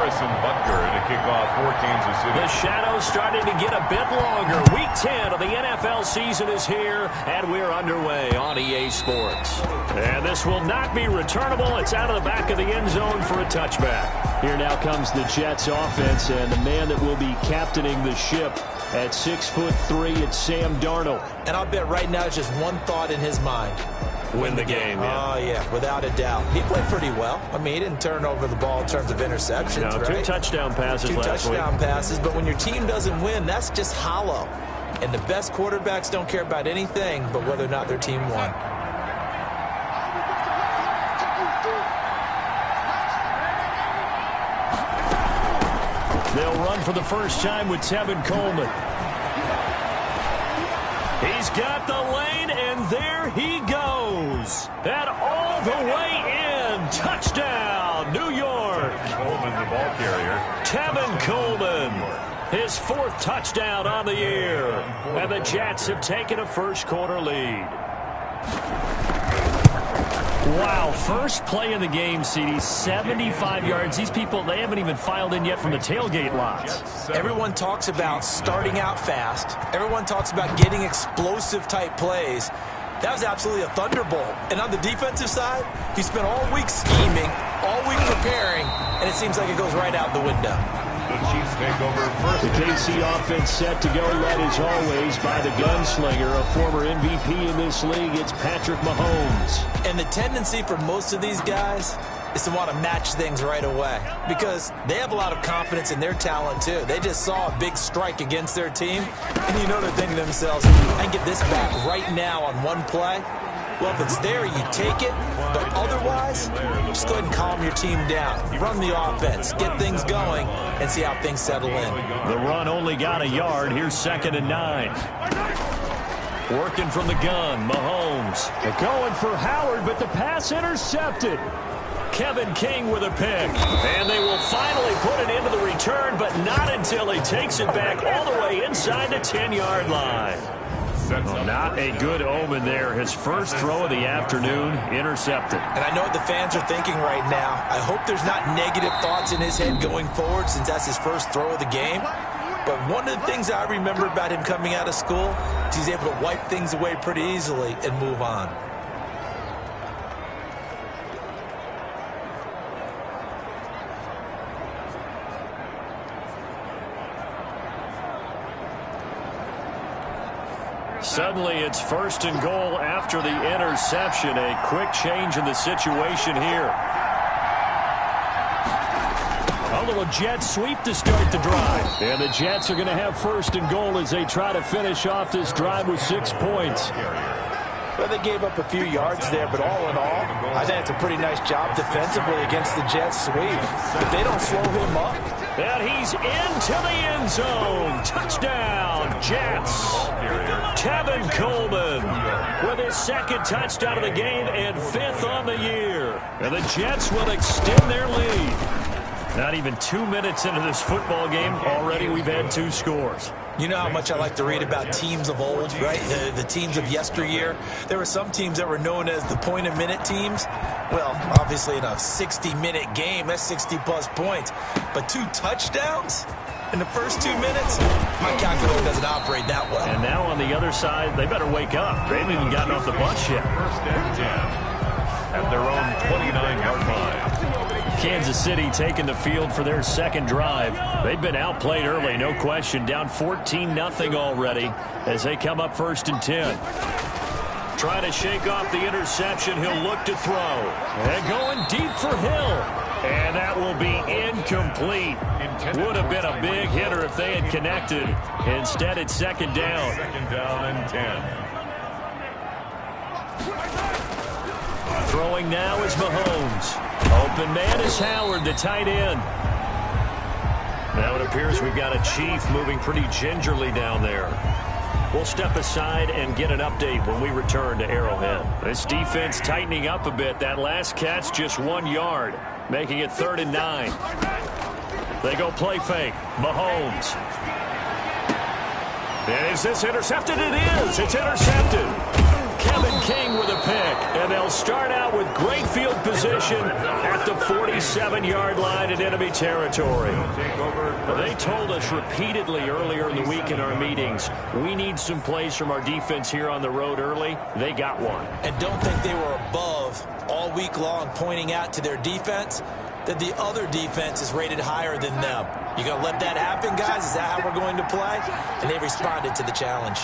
Harrison Butker to kick off for Kansas City. The shadow's starting to get a bit longer. Week 10 of the NFL season is here, and we're underway on EA Sports. And this will not be returnable. It's out of the back of the end zone for a touchback. Here now comes the Jets offense, and the man that will be captaining the ship at 6'3", it's Sam Darnold. And I'll bet right now it's just one thought in his mind. Win the game, yeah. Oh, yeah, without a doubt. He played pretty well. I mean, he didn't turn over the ball in terms of interceptions, no, right? 2 touchdown passes last week. 2 touchdown passes, but when your team doesn't win, that's just hollow. And the best quarterbacks don't care about anything but whether or not their team won. They'll run for the first time with Tevin Coleman. He's got the lane, and there he goes. And all the way in. Touchdown, New York. Coleman, the ball carrier. Tevin Coleman, his 4th touchdown on the year. And the Jets have taken a first-quarter lead. Wow, first play of the game, CD, 75 yards. These people, they haven't even filed in yet from the tailgate lots. Everyone talks about starting out fast. Everyone talks about getting explosive-type plays. That was absolutely a thunderbolt. And on the defensive side, he spent all week scheming, all week preparing, and it seems like it goes right out the window. The Chiefs take over first. The KC offense set to go, led as always by the gunslinger, a former MVP in this league. It's Patrick Mahomes. And the tendency for most of these guys is to want to match things right away because they have a lot of confidence in their talent too. They just saw a big strike against their team, and you know they're thinking to themselves, I can get this back right now on one play. Well, if it's there, you take it. But otherwise, just go ahead and calm your team down. Run the offense, get things going, and see how things settle in. The run only got a yard. Here's 2nd and 9. Working from the gun, Mahomes. They're going for Howard, but the pass intercepted. Kevin King with a pick. And they will finally put it into the return, but not until he takes it back all the way inside the 10-yard line. Well, not a good omen there. His first throw of the afternoon, intercepted. And I know what the fans are thinking right now. I hope there's not negative thoughts in his head going forward since that's his first throw of the game. But one of the things I remember about him coming out of school is he's able to wipe things away pretty easily and move on. Suddenly, it's 1st and goal after the interception. A quick change in the situation here. A little jet sweep to start the drive. And the Jets are going to have 1st and goal as they try to finish off this drive with 6 points. Well, they gave up a few yards there, but all in all, I think it's a pretty nice job defensively against the Jets sweep. If they don't slow him up. And he's into the end zone. Touchdown, Jets. Tevin Coleman with his 2nd touchdown of the game and 5th on the year. And the Jets will extend their lead. Not even 2 minutes into this football game, already we've had 2 scores. You know how much I like to read about teams of old, right? The teams of yesteryear. There were some teams that were known as the point-a-minute teams. Well, obviously in a 60-minute game, that's 60-plus points. But 2 touchdowns in the first 2 minutes? My calculator doesn't operate that well. And now on the other side, they better wake up. They haven't even gotten off the bus yet. 1st and 10 at their own 29-yard line. Kansas City taking the field for their 2nd drive. They've been outplayed early, no question. Down 14-0 already as they come up 1st and 10. Trying to shake off the interception. He'll look to throw. And going deep for Hill. And that will be incomplete. Would have been a big hitter if they had connected. Instead, it's 2nd down. 2nd down and 10. Throwing now is Mahomes. Open man is Howard, the tight end. Now it appears we've got a Chief moving pretty gingerly down there. We'll step aside and get an update when we return to Arrowhead. This defense tightening up a bit. That last catch just 1 yard, making it 3rd and 9. They go play fake. Mahomes. And is this intercepted? It is. It's intercepted. Kevin King with a pick. And they'll start out with great field position at the 46. 7-yard line in enemy territory. They told us repeatedly earlier in the week in our meetings, we need some plays from our defense here on the road early. They got one. And don't think they were above all week long pointing out to their defense that the other defense is rated higher than them. You going to let that happen, guys? Is that how we're going to play? And they responded to the challenge.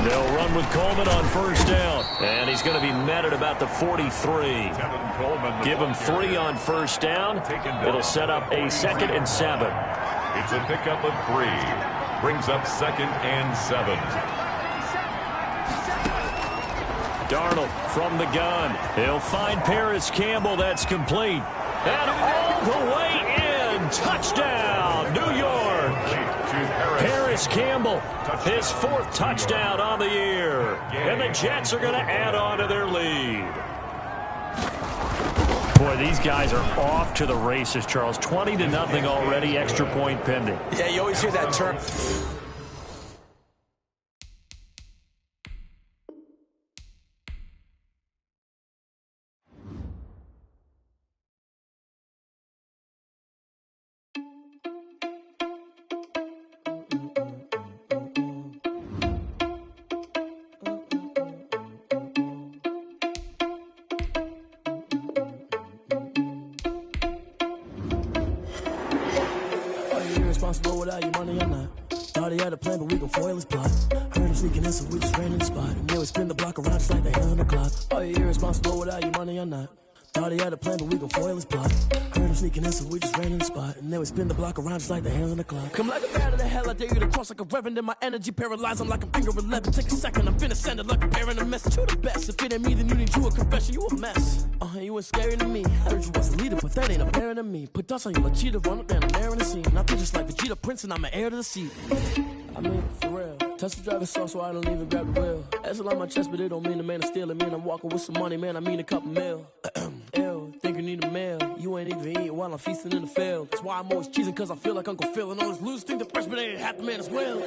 They'll run with Coleman on first down. And he's going to be met at about the 43. Give him 3 on first down. It'll set up a 2nd and 7. It's a pickup of 3. Brings up 2nd and 7. Darnold from the gun. He'll find Paris Campbell. That's complete. And all the way in. Touchdown, New York. Paris Campbell, his 4th touchdown on the year. And the Jets are going to add on to their lead. Boy, these guys are off to the races, Charles. 20-0 already, extra point pending. Yeah, you always hear that term. Responsible without your money or not. Thought he had a plan, but we gon' foil his plot. Heard him sneaking in, so we just ran in the spot. And they would spin the block around just like the hand on the clock. Are you irresponsible without your money or not? Thought he had a plan, but we gon' foil his plot. Heard him sneaking in, so we just ran in the spot. And they would spin the block around just like the hands on the clock. Come like a bat of the hell, I dare you to cross like a reverend. And my energy paralyzed, I'm like I'm finger 11. Take a second, I'm finna send it like a bearing a message. You the best, if it ain't me, then you need you a confession. You a mess, you ain't scary to me. I heard you was a leader, but that ain't apparent to me. Put dust on you like cheetah, run up down the air in the scene. I feel just like Vegeta Prince, and I'm an heir to the seat. I mean, for real. Touch the driver's soft, so I don't even grab the wheel. That's on my chest, but it don't mean the man is stealing. Man, I'm walking with some money, man, I mean a couple mil. Ew, think you need a meal. You ain't even eating while I'm feasting in the field. That's why I'm always cheesing, cause I feel like Uncle Phil. And all this lose think the freshman ain't half the man as well.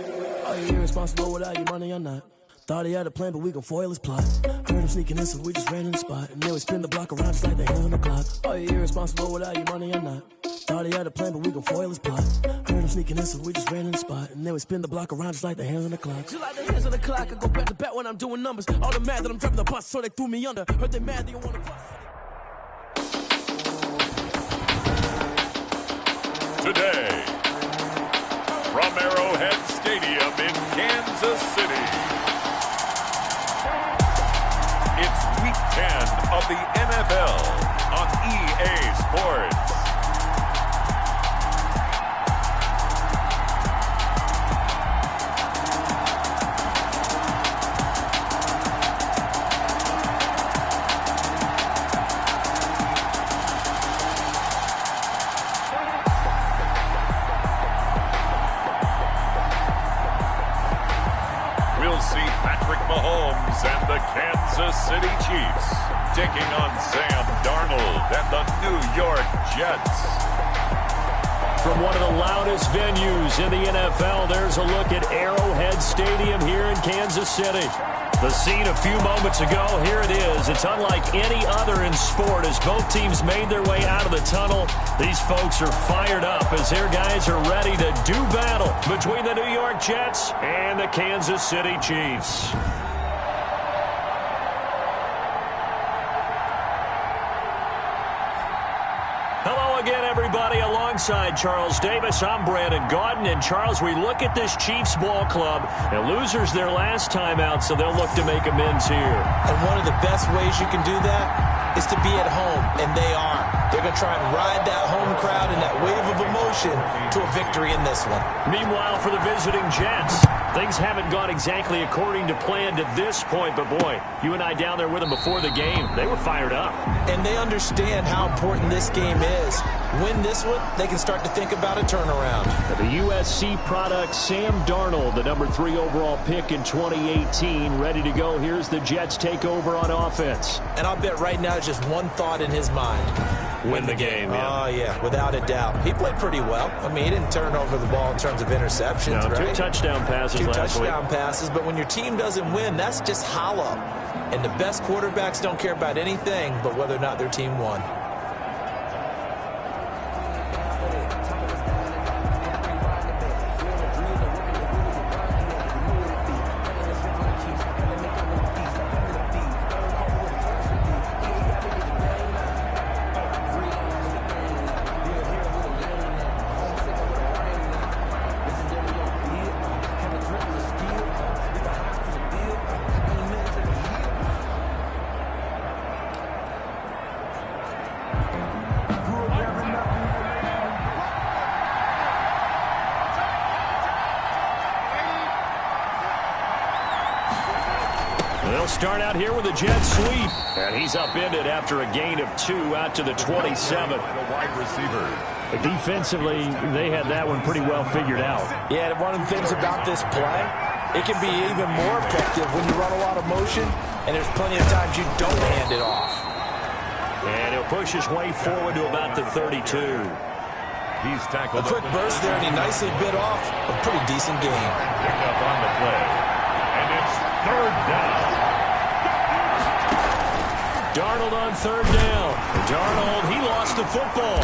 Are you irresponsible without your money or not? Thought he had a plan, but we gon' foil his plot. Heard him sneaking in, so we just ran in the spot. And they would spin the block around just like the hand on the clock. Are you irresponsible without your money or not? Thought he had a plan, but we gon' foil his plot. Heard him sneaking in, so we just ran in the spot. And they would spin the block around just like the hands on the clock. Just like the hands on the clock, I go back to back when I'm doing numbers. All the mad that I'm driving the bus, so they threw me under. Heard they mad, they don't wanna bust. Today, from Arrowhead Stadium in Kansas City, it's Week 10 of the NFL on EA Sports. Mahomes and the Kansas City Chiefs taking on Sam Darnold and the New York Jets. From one of the loudest venues in the NFL, there's a look at Arrowhead Stadium here in Kansas City. The scene a few moments ago, here it is. It's unlike any other in sport as both teams made their way out of the tunnel. These folks are fired up as their guys are ready to do battle between the New York Jets and the Kansas City Chiefs. Hello again, everybody. Alongside Charles Davis, I'm Brandon Gaudin. And Charles, we look at this Chiefs ball club, and losers their last time out, so they'll look to make amends here. And one of the best ways you can do that is to be at home, and they are. They're going to try and ride that home crowd and that wave of emotion to a victory in this one. Meanwhile, for the visiting Jets, things haven't gone exactly according to plan to this point, but boy, you and I down there with them before the game, they were fired up. And they understand how important this game is. Win this one, they can start to think about a turnaround. The USC product, Sam Darnold, the number 3 overall pick in 2018, ready to go. Here's the Jets take over on offense. And I'll bet right now it's just one thought in his mind. win the game. Yeah. Oh, yeah, without a doubt. He played pretty well. I mean, he didn't turn over the ball in terms of interceptions, No, right? 2 touchdown passes last week. 2 touchdown passes, but when your team doesn't win, that's just hollow. And the best quarterbacks don't care about anything but whether or not their team won. They'll start out here with a jet sweep. And he's upended after a gain of 2 out to the 27. The wide receiver. Defensively, they had that one pretty well figured out. Yeah, one of the things about this play, it can be even more effective when you run a lot of motion, and there's plenty of times you don't hand it off. And he'll push his way forward to about the 32. He's tackled. A quick burst there, and he nicely bit off a pretty decent gain. Pick up on the play. And it's 3rd down. Darnold on 3rd down. Darnold, he lost the football.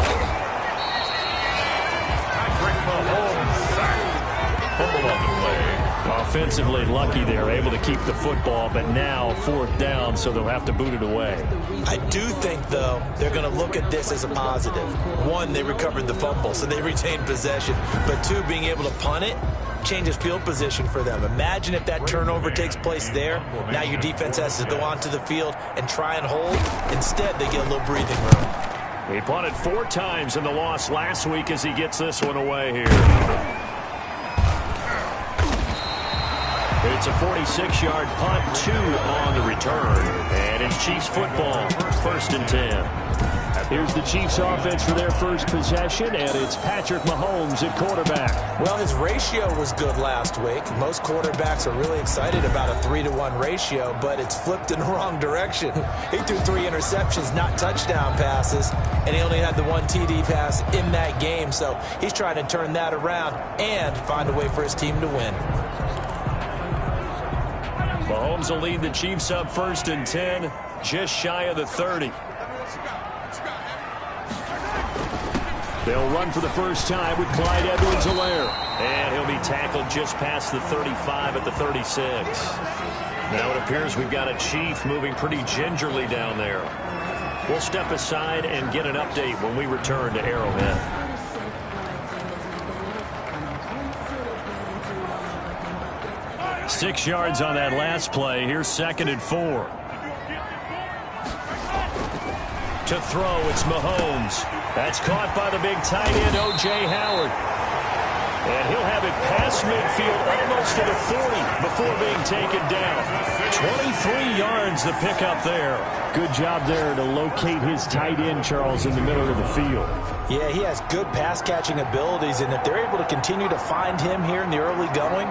Patrick Mahomes sacked. Fumble on the play. Offensively lucky they're able to keep the football, but now 4th down, so they'll have to boot it away. I do think, though, they're going to look at this as a positive. 1, they recovered the fumble, so they retained possession. But 2, being able to punt it changes field position for them. Imagine if that turnover takes place there. Now your defense has to go onto the field and try and hold. Instead, they get a little breathing room. He punted 4 times in the loss last week as he gets this one away here. It's a 46-yard punt, 2 on the return. And it's Chiefs football, 1st and 10. Here's the Chiefs offense for their first possession, and it's Patrick Mahomes at quarterback. Well, his ratio was good last week. Most quarterbacks are really excited about a 3-to-1 ratio, but it's flipped in the wrong direction. He threw 3 interceptions, not touchdown passes, and he only had the 1 TD pass in that game. So he's trying to turn that around and find a way for his team to win. Mahomes will lead the Chiefs up 1st and 10, just shy of the 30. They'll run for the first time with Clyde Edwards-Helaire. And he'll be tackled just past the 35 at the 36. Now it appears we've got a Chief moving pretty gingerly down there. We'll step aside and get an update when we return to Arrowhead. 6 yards on that last play. Here's 2nd and 4. To throw, it's Mahomes. That's caught by the big tight end, O.J. Howard. And he'll have it past midfield almost to the 40 before being taken down. 23 yards the pickup there. Good job there to locate his tight end, Charles, in the middle of the field. Yeah, he has good pass-catching abilities, and if they're able to continue to find him here in the early going,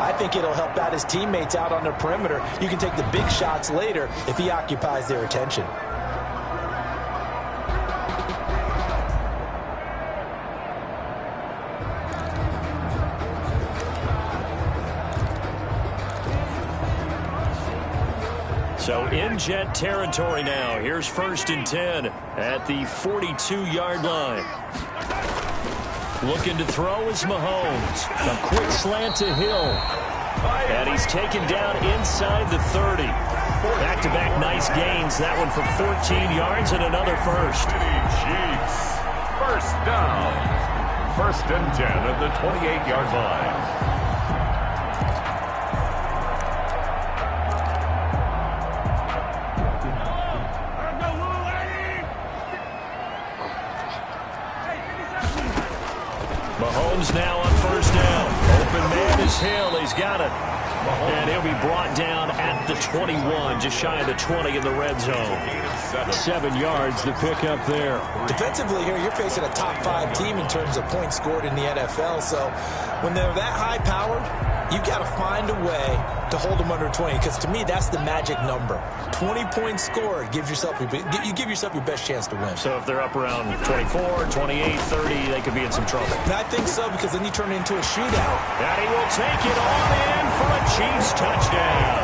I think it'll help out his teammates out on the perimeter. You can take the big shots later if he occupies their attention. So in Jet territory now. Here's 1st and 10 at the 42-yard line. Looking to throw is Mahomes. A quick slant to Hill. And he's taken down inside the 30. Back-to-back nice gains. That one for 14 yards and another first. Chiefs. 1st down. 1st and 10 at the 28-yard line. Mahomes now on 1st down. Open man is Hill. He's got it. And he'll be brought down at the 21, just shy of the 20 in the red zone. 7 yards, the pickup there. Defensively here, you're facing a top 5 team in terms of points scored in the NFL. So when they're that high-powered, You've got to find a way to hold them under 20, because to me, that's the magic number. 20 points scored, you give yourself your best chance to win. So if they're up around 24, 28, 30, they could be in some trouble. And I think so, because then you turn it into a shootout. And he will take it all in for a Chiefs touchdown.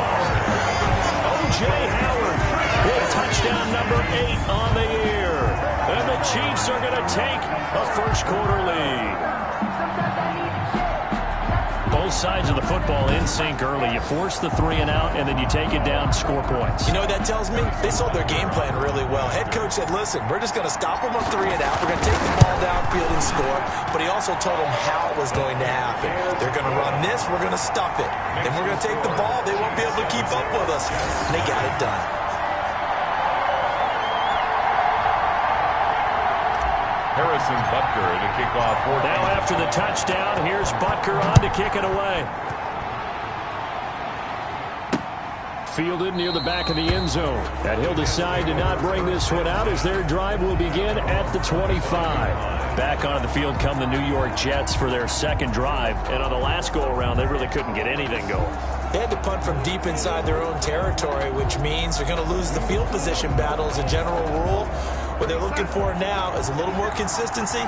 O.J. Howard with touchdown number 8 on the year. And the Chiefs are going to take a first-quarter lead. Both sides of the football in sync early. You force the 3 and out, and then you take it down, score points. You know what that tells me? They sold their game plan really well. Head coach said, listen, we're just going to stop them on 3 and out. We're going to take the ball downfield and score. But he also told them how it was going to happen. They're going to run this. We're going to stuff it. Then we're going to take the ball. They won't be able to keep up with us. And they got it done. Harrison Butker to kick off. Now after the touchdown, here's Butker on to kick it away. Fielded near the back of the end zone. And he'll decide to not bring this one out as their drive will begin at the 25. Back onto the field come the New York Jets for their second drive. And on the last go-around, they really couldn't get anything going. They had to punt from deep inside their own territory, which means they're going to lose the field position battle as a general rule. What they're looking for now is a little more consistency,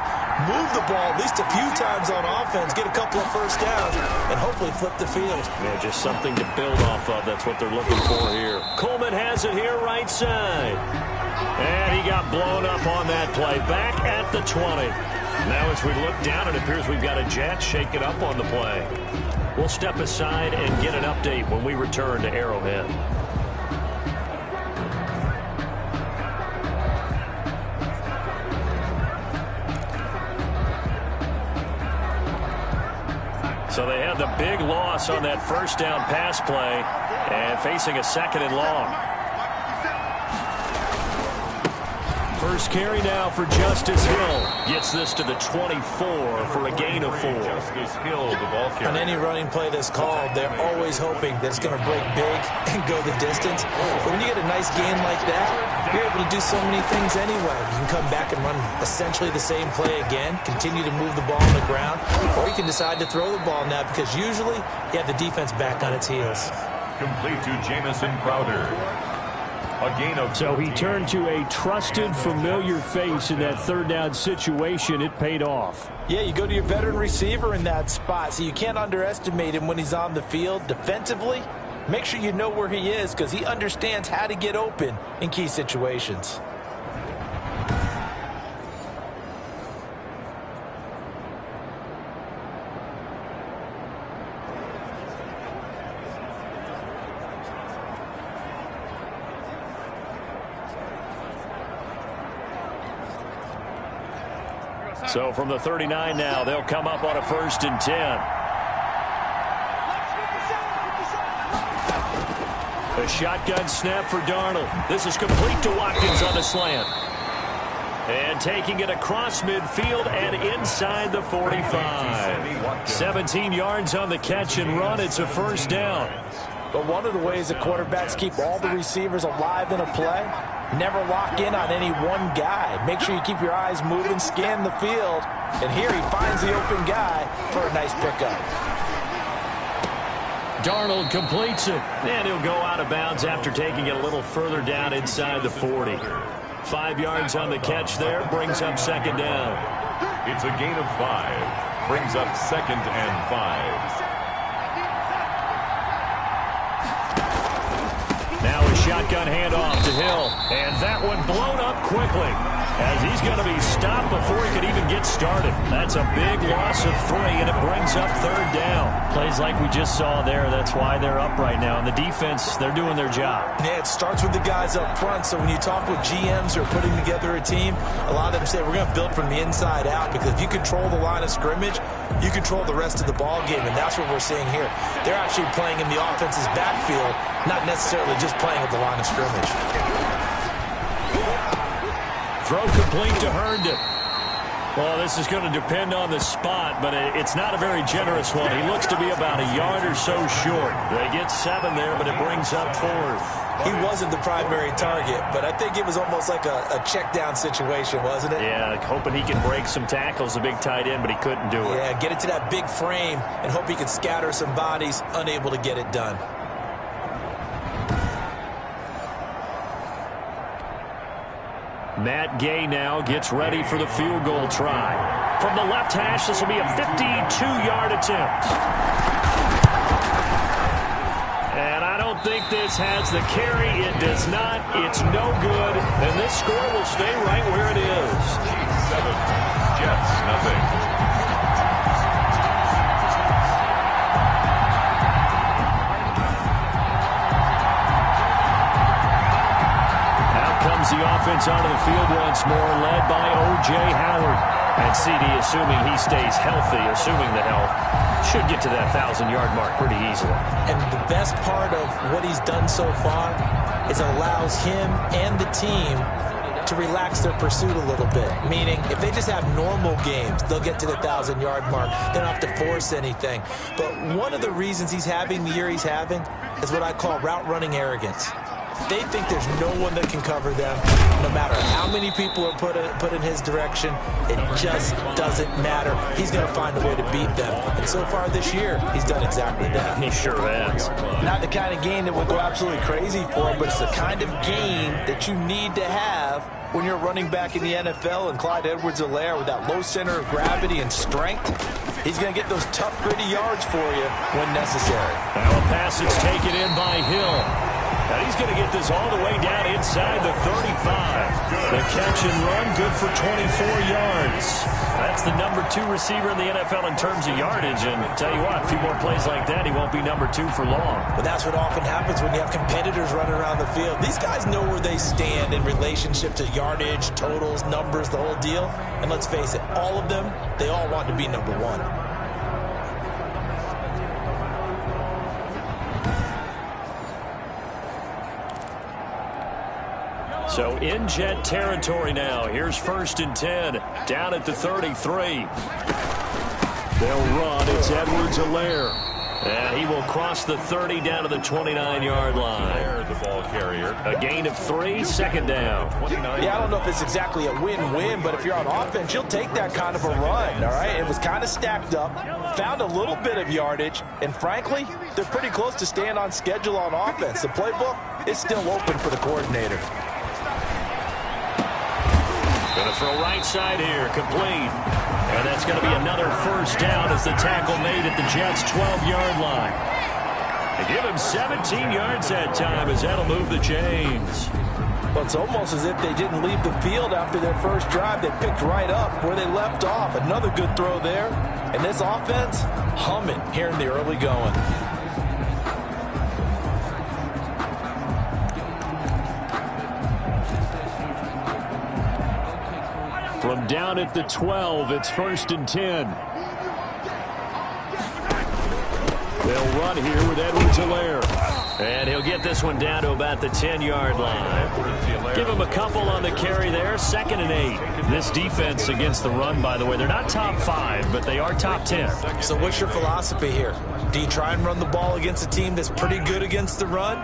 move the ball at least a few times on offense, get a couple of first downs, and hopefully flip the field. Yeah, just something to build off of. That's what they're looking for here. Coleman has it here right side. And he got blown up on that play. Back at the 20. Now as we look down, it appears we've got a Jet shaking up on the play. We'll step aside and get an update when we return to Arrowhead. So they had the big loss on that first down pass play and facing a second and long. First carry now for Justice Hill. Gets this to the 24 for a gain of 4. Justice Hill, the ball carrier. On any running play that's called, they're always hoping that it's going to break big and go the distance. But when you get a nice gain like that, you're able to do so many things anyway. You can come back and run essentially the same play again, continue to move the ball on the ground, or you can decide to throw the ball now because usually you have the defense back on its heels. Complete to Jamison Crowder. A gain of 14. So he turned to a trusted, familiar face in that third down situation. It paid off. Yeah, you go to your veteran receiver in that spot, so you can't underestimate him when he's on the field defensively. Make sure you know where he is because he understands how to get open in key situations. So from the 39 now, they'll come up on a 1st and 10. A shotgun snap for Darnold. This is complete to Watkins on the slant. And taking it across midfield and inside the 45. 17 yards on the catch and run. It's a first down. But one of the ways that quarterbacks keep all the receivers alive in a play, never lock in on any one guy. Make sure you keep your eyes moving, scan the field. And here he finds the open guy for a nice pickup. Darnold completes it, and he'll go out of bounds after taking it a little further down inside the 40. 5 yards on the catch there, brings up second down. It's a gain of 5. Brings up 2nd and 5. Now a shotgun handoff to Hill, and that one blown up quickly as he's going to be stopped before he could even get started. That's a big loss of 3, and it brings up third down. Plays like we just saw there. That's why they're up right now. And the defense, they're doing their job. Yeah, it starts with the guys up front. So when you talk with GMs who are putting together a team, a lot of them say we're going to build from the inside out because if you control the line of scrimmage, you control the rest of the ball game, and that's what we're seeing here. They're actually playing in the offense's backfield, not necessarily just playing at the line of scrimmage. Throw complete to Herndon. Well, this is going to depend on the spot, but it's not a very generous one. He looks to be about a yard or so short. They get 7 there, but it brings up 4th. He wasn't the primary target, but I think it was almost like a check down situation, wasn't it? Yeah, hoping he can break some tackles, a big tight end, but he couldn't do it. Yeah, get it to that big frame and hope he can scatter some bodies, unable to get it done. Matt Gay now gets ready for the field goal try. From the left hash, this will be a 52-yard attempt. And I don't think this has the carry. It does not. It's no good. And this score will stay right where it is. 7, Jets, nothing. The offense onto the field once more, led by O.J. Howard. And CD, assuming he stays healthy, assuming the health, should get to that 1,000-yard mark pretty easily. And the best part of what he's done so far is it allows him and the team to relax their pursuit a little bit. Meaning, if they just have normal games, they'll get to the 1,000-yard mark. They don't have to force anything. But one of the reasons he's having the year he's having is what I call route-running arrogance. They think there's no one that can cover them. No matter how many people are put in his direction, it just doesn't matter. He's going to find a way to beat them. And so far this year, he's done exactly that. He sure has. Not the kind of game that will go absolutely crazy for him, but it's the kind of game that you need to have when you're running back in the NFL. And Clyde Edwards-Helaire, with that low center of gravity and strength, he's going to get those tough, gritty yards for you when necessary. Now a pass is taken in by Hill. And he's going to get this all the way down inside the 35. The catch and run, good for 24 yards. That's the number 2 receiver in the NFL in terms of yardage. And tell you what, a few more plays like that, he won't be number 2 for long. But that's what often happens when you have competitors running around the field. These guys know where they stand in relationship to yardage, totals, numbers, the whole deal. And let's face it, all of them, they all want to be number 1. So in Jet territory now. Here's 1st and 10. Down at the 33. They'll run. It's Edwards-Helaire. And he will cross the 30 down to the 29-yard line. The ball carrier. A gain of 3, 2nd down. Yeah, I don't know if it's exactly a win-win, but if you're on offense, you'll take that kind of a run, all right? It was kind of stacked up, found a little bit of yardage, and frankly, they're pretty close to staying on schedule on offense. The playbook is still open for the coordinator. Going to throw right side here, complete. And that's going to be another 1st down as the tackle made at the Jets' 12-yard line. They give him 17 yards that time as that'll move the chains. Well, it's almost as if they didn't leave the field after their first drive. They picked right up where they left off. Another good throw there. And this offense, humming here in the early going. From down at the 12, it's 1st and 10. They'll run here with Edwards-Helaire. And he'll get this one down to about the 10-yard line. Give him a couple on the carry there. 2nd and 8. This defense against the run, by the way, they're not top 5, but they are top 10. So what's your philosophy here? Do you try and run the ball against a team that's pretty good against the run?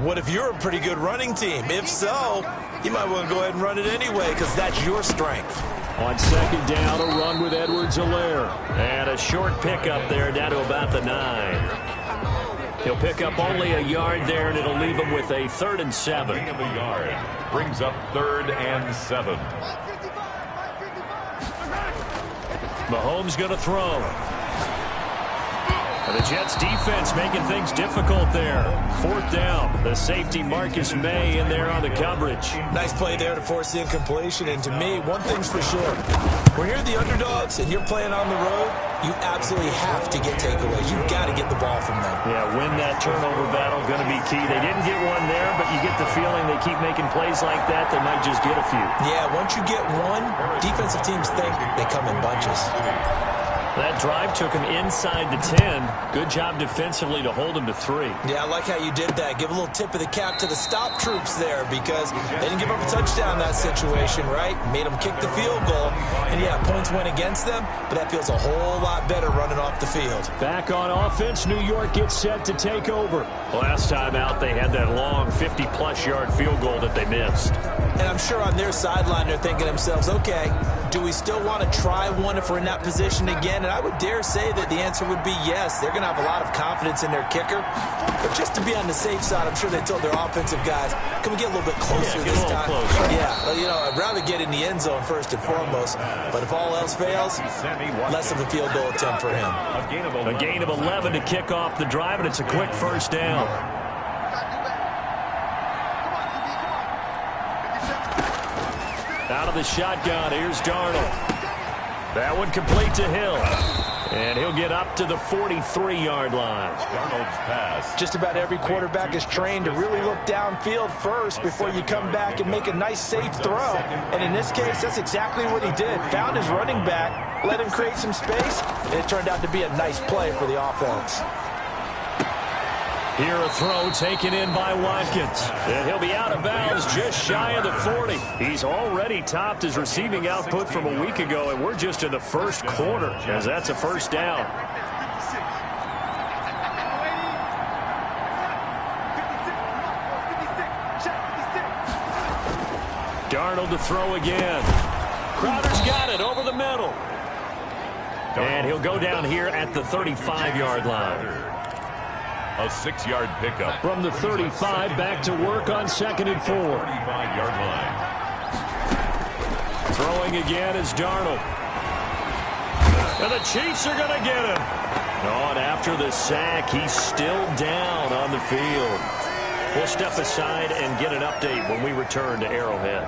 What if you're a pretty good running team? If so, you might want to go ahead and run it anyway because that's your strength. On 2nd down, a run with Edwards-Helaire. And a short pickup there down to about the 9. He'll pick up only a yard there, and it'll leave him with a 3rd and 7. Gain of a yard. Brings up 3rd and 7. Mahomes going to throw. And the Jets defense making things difficult there. 4th down. The safety Marcus May in there on the coverage. Nice play there to force the incompletion. And to me, one thing's for sure. When you're the underdogs and you're playing on the road, you absolutely have to get takeaways. You've got to get the ball from them. Yeah, win that turnover battle, going to be key. They didn't get one there, but you get the feeling they keep making plays like that, they might just get a few. Yeah, once you get one, defensive teams think they come in bunches. That drive took him inside the 10. Good job defensively to hold him to 3. Yeah, I like how you did that. Give a little tip of the cap to the stop troops there because they didn't give up a touchdown in that situation, right? Made them kick the field goal. And, yeah, points went against them, but that feels a whole lot better running off the field. Back on offense, New York gets set to take over. Last time out, they had that long 50-plus yard field goal that they missed. And I'm sure on their sideline they're thinking to themselves, okay, do we still want to try one if we're in that position again? And I would dare say that the answer would be yes. They're going to have a lot of confidence in their kicker. But just to be on the safe side, I'm sure they told their offensive guys, can we get a little bit closer this time? Closer. Yeah, well, you know, I'd rather get in the end zone first and foremost. But if all else fails, less of a field goal attempt for him. A gain of 11 to kick off the drive, and it's a quick first down. Out of the shotgun, here's Darnold. That one complete to Hill. And he'll get up to the 43-yard line. Darnold's pass. Just about every quarterback is trained to really look downfield first before you come back and make a nice, safe throw. And in this case, that's exactly what he did. Found his running back, let him create some space, and it turned out to be a nice play for the offense. Here a throw taken in by Watkins. And he'll be out of bounds just shy of the 40. He's already topped his receiving output from a week ago, and we're just in the first quarter as that's a first down. Darnold to throw again. Crowder's got it over the middle. And he'll go down here at the 35-yard line. A 6-yard pickup. From the 35, back to work on 2nd and 4. 35-yard line. Throwing again is Darnold. And the Chiefs are going to get him. Oh, and after the sack, he's still down on the field. We'll step aside and get an update when we return to Arrowhead.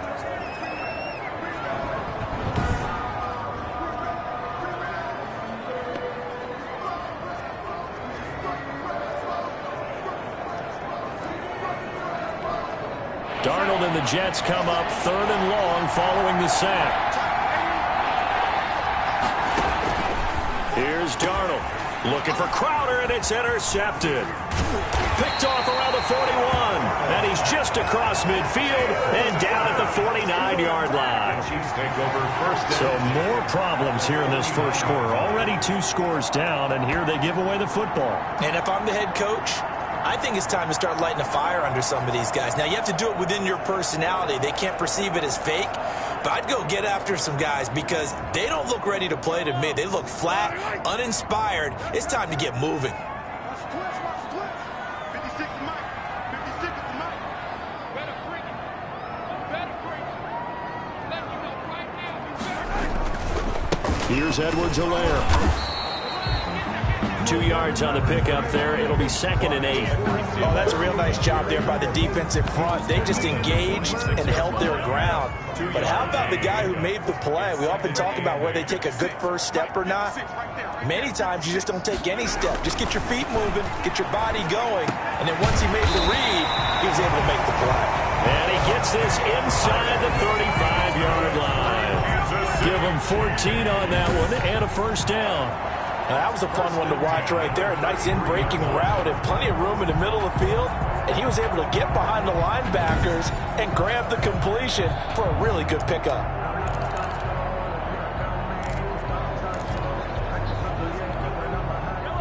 Darnold and the Jets come up 3rd and long following the sack. Here's Darnold looking for Crowder, and it's intercepted. Picked off around the 41, and he's just across midfield and down at the 49-yard line. So more problems here in this first quarter. Already 2 scores down, and here they give away the football. And if I'm the head coach, I think it's time to start lighting a fire under some of these guys. Now, you have to do it within your personality. They can't perceive it as fake. But I'd go get after some guys because they don't look ready to play to me. They look flat, uninspired. It's time to get moving. Here's Edwards-Helaire. 2 yards on the pickup there. It'll be 2nd and 8. Oh, that's a real nice job there by the defensive front. They just engaged and held their ground. But how about the guy who made the play? We often talk about whether they take a good first step or not. Many times you just don't take any step. Just get your feet moving, get your body going. And then once he made the read, he was able to make the play. And he gets this inside the 35-yard line. Give him 14 on that one and a first down. Now, that was a fun one to watch right there. A nice in-breaking route and plenty of room in the middle of the field. And he was able to get behind the linebackers and grab the completion for a really good pickup.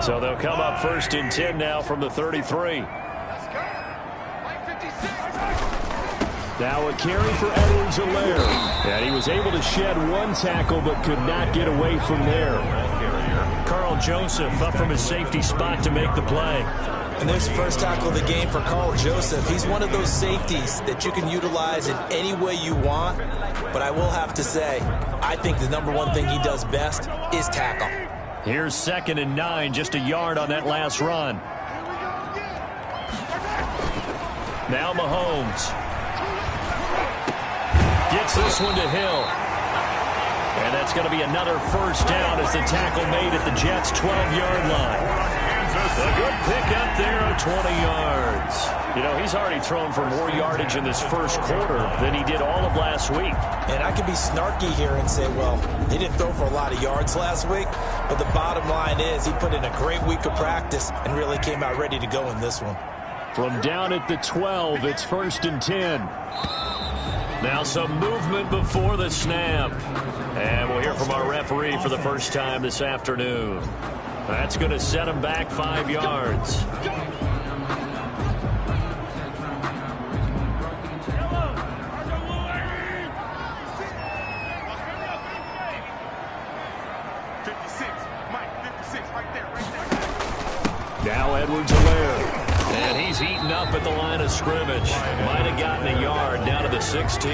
So they'll come up 1st and 10 now from the 33. Now a carry for Edwards-Helaire. And he was able to shed 1 tackle but could not get away from there. Carl Joseph up from his safety spot to make the play. And there's the first tackle of the game for Carl Joseph. He's one of those safeties that you can utilize in any way you want. But I will have to say, I think the #1 thing he does best is tackle. Here's 2nd and 9, just a yard on that last run. Now Mahomes. Gets this one to Hill. And that's going to be another first down as the tackle made at the Jets' 12-yard line. A good pickup there of 20 yards. You know, he's already thrown for more yardage in this first quarter than he did all of last week. And I could be snarky here and say, well, he didn't throw for a lot of yards last week. But the bottom line is he put in a great week of practice and really came out ready to go in this one. From down at the 12, it's 1st and 10. Now some movement before the snap. And we'll hear from our referee for the first time this afternoon. That's going to set him back 5 yards. Now Edwards-Helaire. And he's eaten up at the line of scrimmage. Might have gotten a yard down to the 16.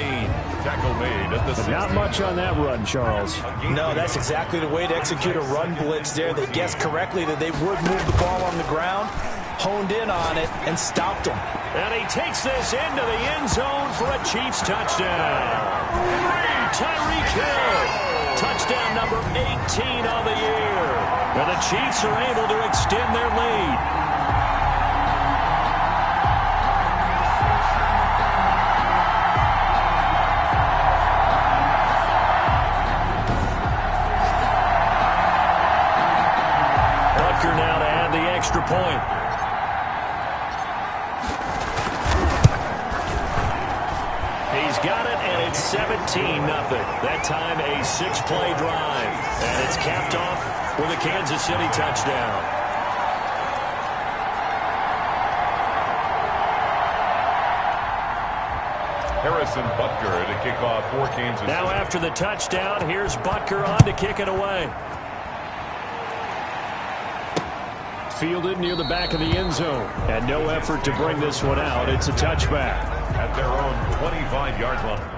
Tackle made at the 16. Not much on that run, Charles. No, that's exactly the way to execute a run blitz there. They guessed correctly that they would move the ball on the ground, honed in on it, and stopped them. And he takes this into the end zone for a Chiefs touchdown. Tyreek Hill. Touchdown number 18 on the year. And the Chiefs are able to extend their lead. Now to add the extra point. He's got it, and it's 17-0. That time a 6-play drive. And it's capped off with a Kansas City touchdown. Harrison Butker to kick off for Kansas City. Now after the touchdown, here's Butker on to kick it away. Fielded near the back of the end zone. And no effort to bring this one out. It's a touchback. At their own 25-yard line.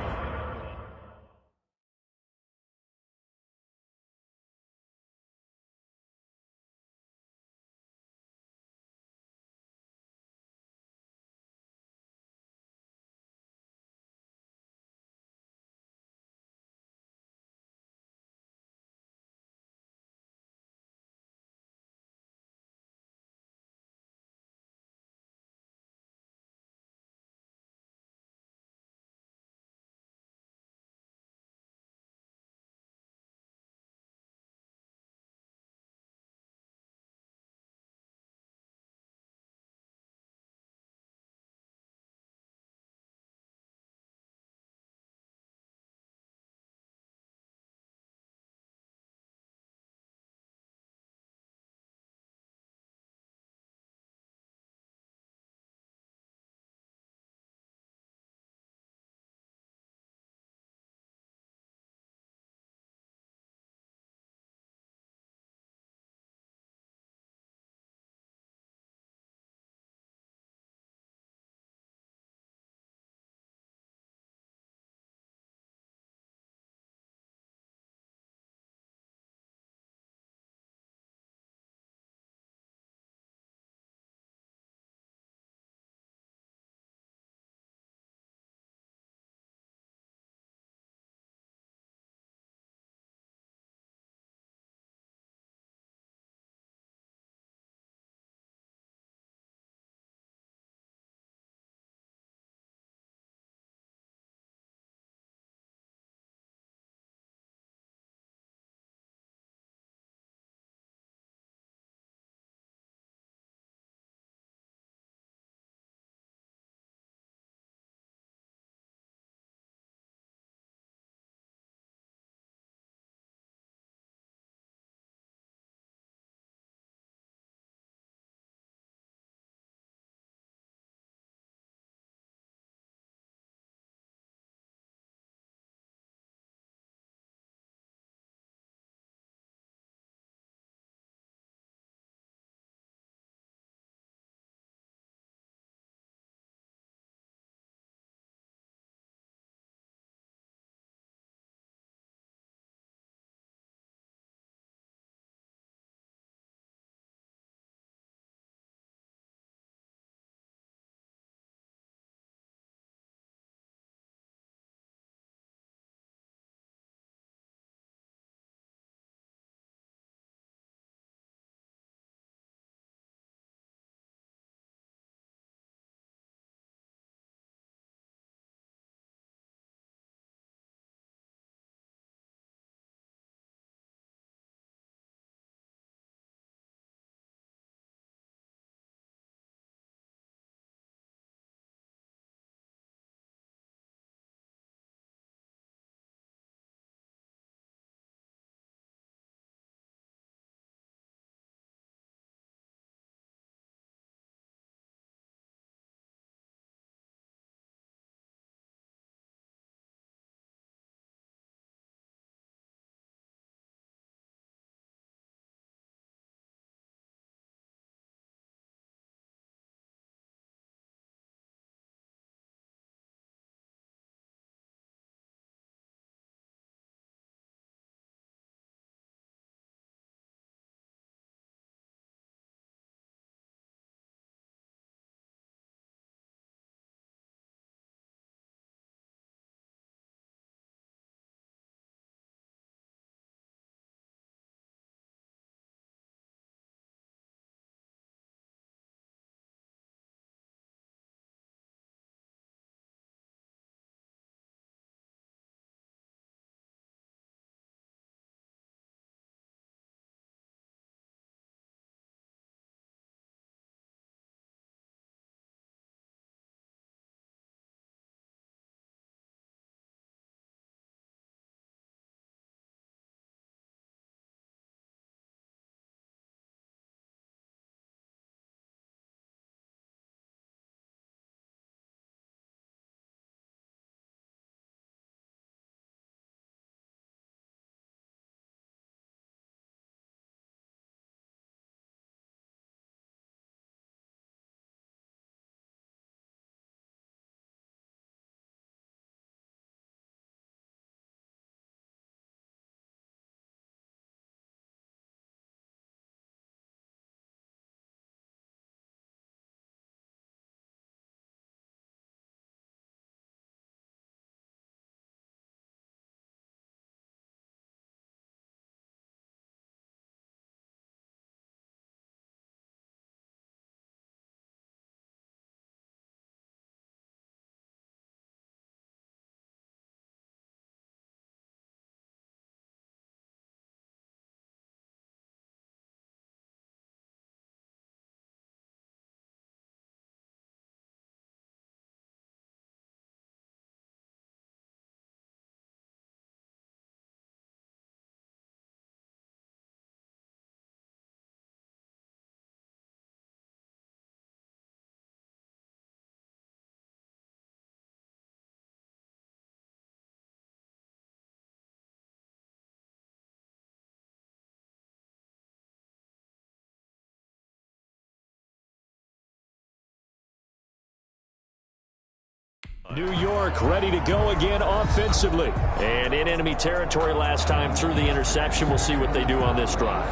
New York ready to go again offensively. And in enemy territory last time through the interception. We'll see what they do on this drive.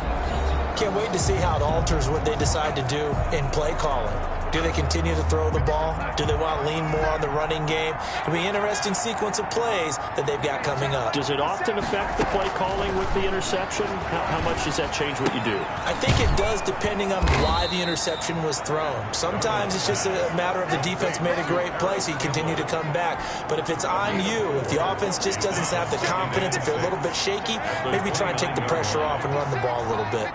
Can't wait to see how it alters what they decide to do in play calling. Do they continue to throw the ball? Do they want to lean more on the running game? It'll be an interesting sequence of plays that they've got coming up. Does it often affect the play calling with the interception? How much does that change what you do? I think it does depending on why the interception was thrown. Sometimes it's just a matter of the defense made a great play, so you continue to come back. But if it's on you, if the offense just doesn't have the confidence, if they're a little bit shaky, maybe try and take the pressure off and run the ball a little bit.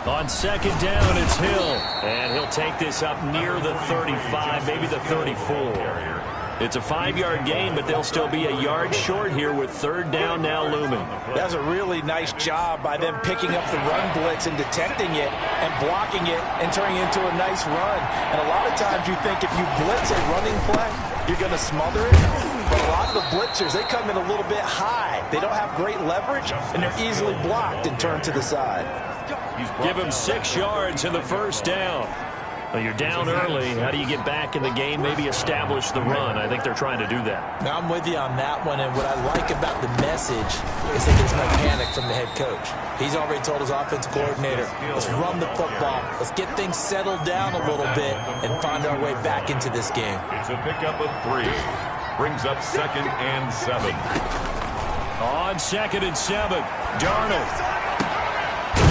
On second down, it's Hill. And he'll take this up near the 35, maybe the 34. It's a 5-yard gain, but they'll still be a yard short here with third down now looming. That's a really nice job by them picking up the run blitz and detecting it and blocking it and turning it into a nice run. And a lot of times you think if you blitz a running play, you're going to smother it. But a lot of the blitzers, they come in a little bit high. They don't have great leverage, and they're easily blocked and turned to the side. Give him 6 yards in the first down. Well, you're down early. How do you get back in the game, maybe establish the run? I think they're trying to do that. Now, I'm with you on that one, and what I like about the message is that there's no panic from the head coach. He's already told his offensive coordinator, let's run the football, let's get things settled down a little bit, and find our way back into this game. It's a pickup of 3. Brings up 2nd and 7. On 2nd and 7, Darnold.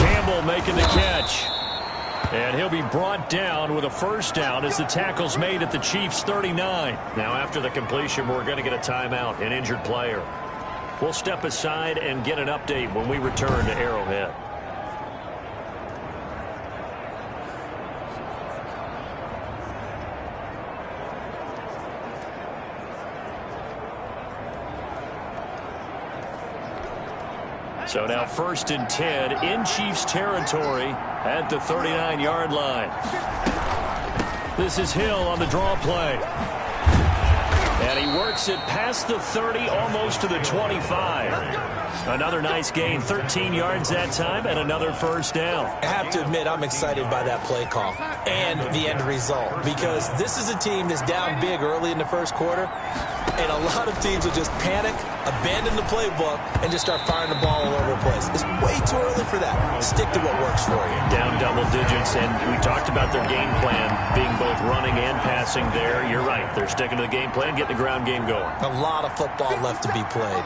Campbell making the catch. And he'll be brought down with a first down as the tackle's made at the Chiefs' 39. Now, after the completion, we're going to get a timeout, an injured player. We'll step aside and get an update when we return to Arrowhead. So now 1st and 10 in Chiefs territory at the 39-yard line. This is Hill on the draw play. And he works it past the 30, almost to the 25. Another nice gain, 13 yards that time, and another first down. I have to admit, I'm excited by that play call and the end result, because this is a team that's down big early in the first quarter, and a lot of teams will just panic, abandon the playbook, and just start firing the ball all over the place. It's way too early for that. Stick to what works for you. Down double digits, and we talked about their game plan being both running and passing there. You're right. They're sticking to the game plan, getting the ground game going. A lot of football left to be played.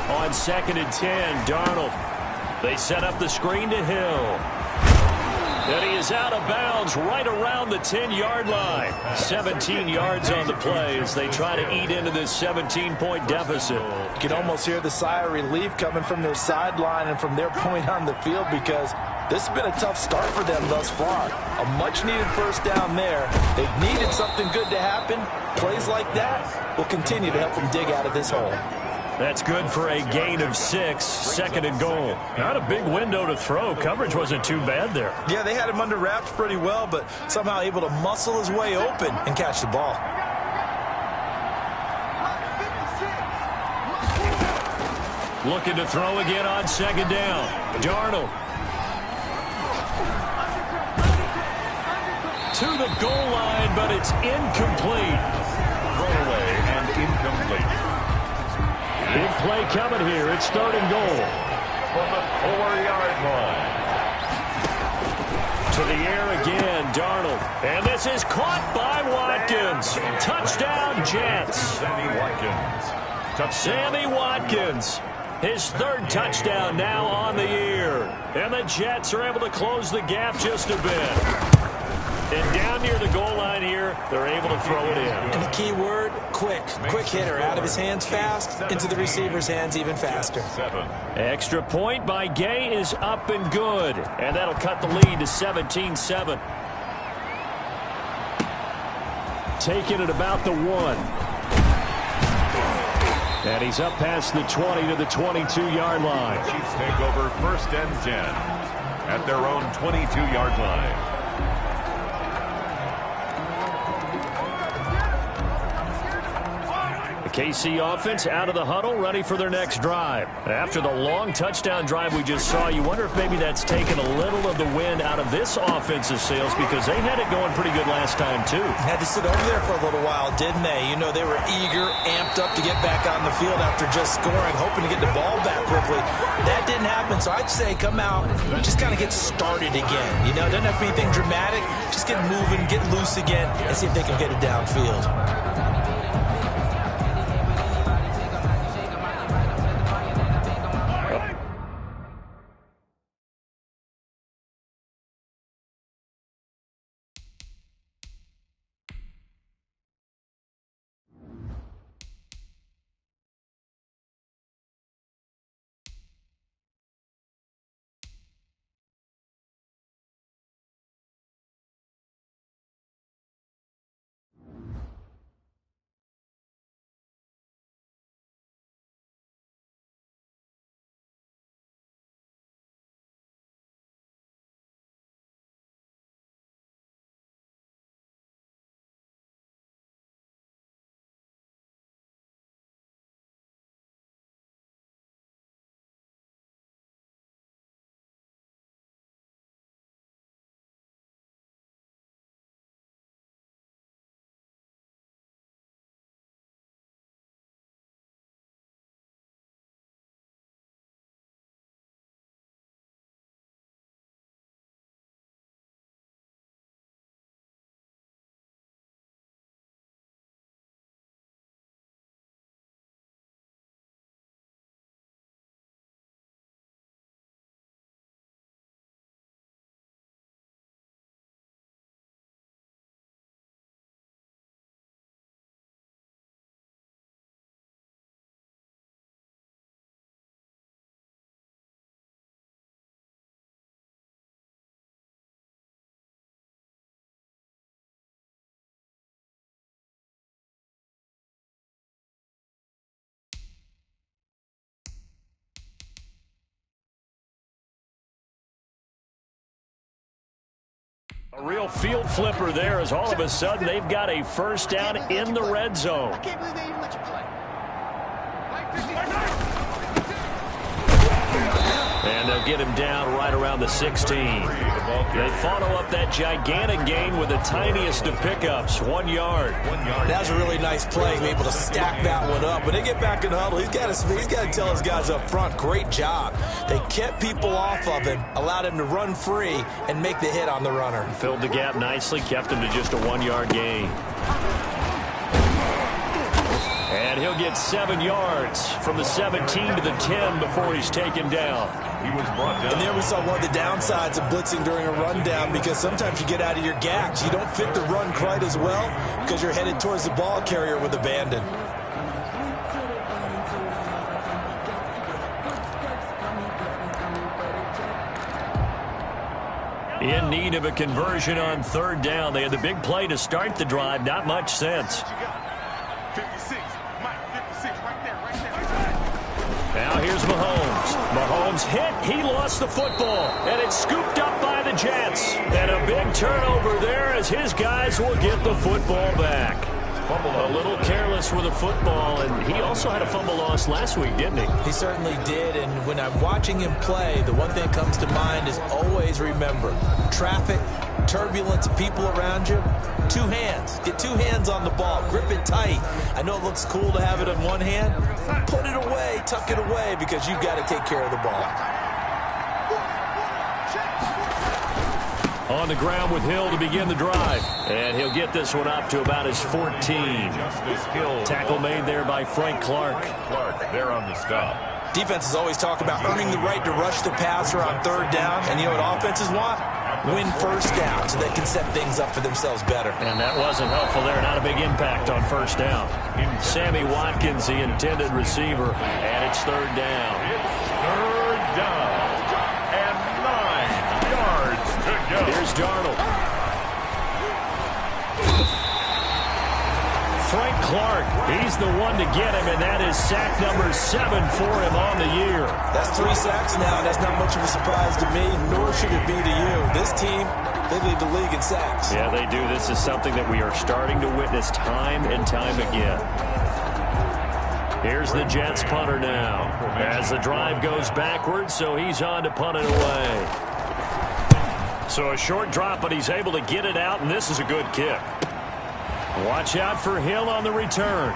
On 2nd and 10, Darnold. They set up the screen to Hill. And he is out of bounds right around the 10-yard line. 17 yards on the play as they try to eat into this 17-point deficit. You can almost hear the sigh of relief coming from their sideline and from their point on the field, because this has been a tough start for them thus far. A much-needed first down there. They've needed something good to happen. Plays like that will continue to help them dig out of this hole. That's good for a gain of 6, 2nd and goal. Not a big window to throw. Coverage wasn't too bad there. Yeah, they had him under wraps pretty well, but somehow able to muscle his way open and catch the ball. Looking to throw again on 2nd down. Darnold. To the goal line, but it's incomplete. Throwaway and incomplete. Big play coming here. It's 3rd and goal. From the 4-yard line. To the air again, Darnold. And this is caught by Watkins. Touchdown, Jets. Sammy Watkins. His 3rd touchdown now on the year. And the Jets are able to close the gap just a bit. And down near the goal line here, they're able to throw it in. And the key word, quick. Quick hitter. Out of his hands fast, into the receiver's hands even faster. Extra point by Gay is up and good. And that'll cut the lead to 17-7. Taking it about the 1. And he's up past the 20 to the 22-yard line. Chiefs take over 1st and 10 at their own 22-yard line. KC offense out of the huddle, ready for their next drive. After the long touchdown drive we just saw, you wonder if maybe that's taken a little of the wind out of this offense's sails because they had it going pretty good last time, too. Had to sit over there for a little while, didn't they? You know, they were eager, amped up to get back on the field after just scoring, hoping to get the ball back quickly. That didn't happen, so I'd say come out, just kind of get started again. You know, it doesn't have to be anything dramatic. Just get moving, get loose again, and see if they can get it downfield. A real field flipper there as all of a sudden they've got a first down in the red zone. I can't believe they even let you play. And they'll get him down right around the 16. They follow up that gigantic gain with the tiniest of pickups, 1 yard. That was a really nice play, able to stack that one up. When they get back in the huddle, he's got to tell his guys up front, great job. They kept people off of him, allowed him to run free, and make the hit on the runner. Filled the gap nicely, kept him to just a 1 yard gain. And he'll get 7 yards from the 17 to the 10 before he's taken down. He was brought down. And there we saw one of the downsides of blitzing during a rundown, because sometimes you get out of your gaps. You don't fit the run quite as well because you're headed towards the ball carrier with abandon. In need of a conversion on third down. They had the big play to start the drive. Not much sense. 56, Mike, 56, right there. Now here's Mahomes. Mahomes hit. He lost the football. And it's scooped up by the Jets. And a big turnover there as his guys will get the football back. A little careless with the football, and he also had a fumble loss last week, didn't he? He certainly did, and when I'm watching him play, the one thing that comes to mind is always remember, traffic, turbulence, people around you, 2 hands. Get 2 hands on the ball. Grip it tight. I know it looks cool to have it in one hand. Put it away, tuck it away, because you've got to take care of the ball. On the ground with Hill to begin the drive. And he'll get this one up to about his 14. Tackle made there by Frank Clark. Clark there on the stop. Defenses always talk about earning the right to rush the passer on third down. And you know what offenses want? Win first down so they can set things up for themselves better. And that wasn't helpful there. Not a big impact on first down. Sammy Watkins, the intended receiver. And it's third down. It's third down. And 9 yards to go. Here's Darnold. Frank Clark, he's the one to get him, and that is sack number 7 for him on the year. That's 3 sacks now, and that's not much of a surprise to me, nor should it be to you. This team, they lead the league in sacks. Yeah, they do. This is something that we are starting to witness time and time again. Here's the Jets punter now. As the drive goes backwards, so he's on to punt it away. So a short drop, but he's able to get it out, and this is a good kick. Watch out for Hill on the return.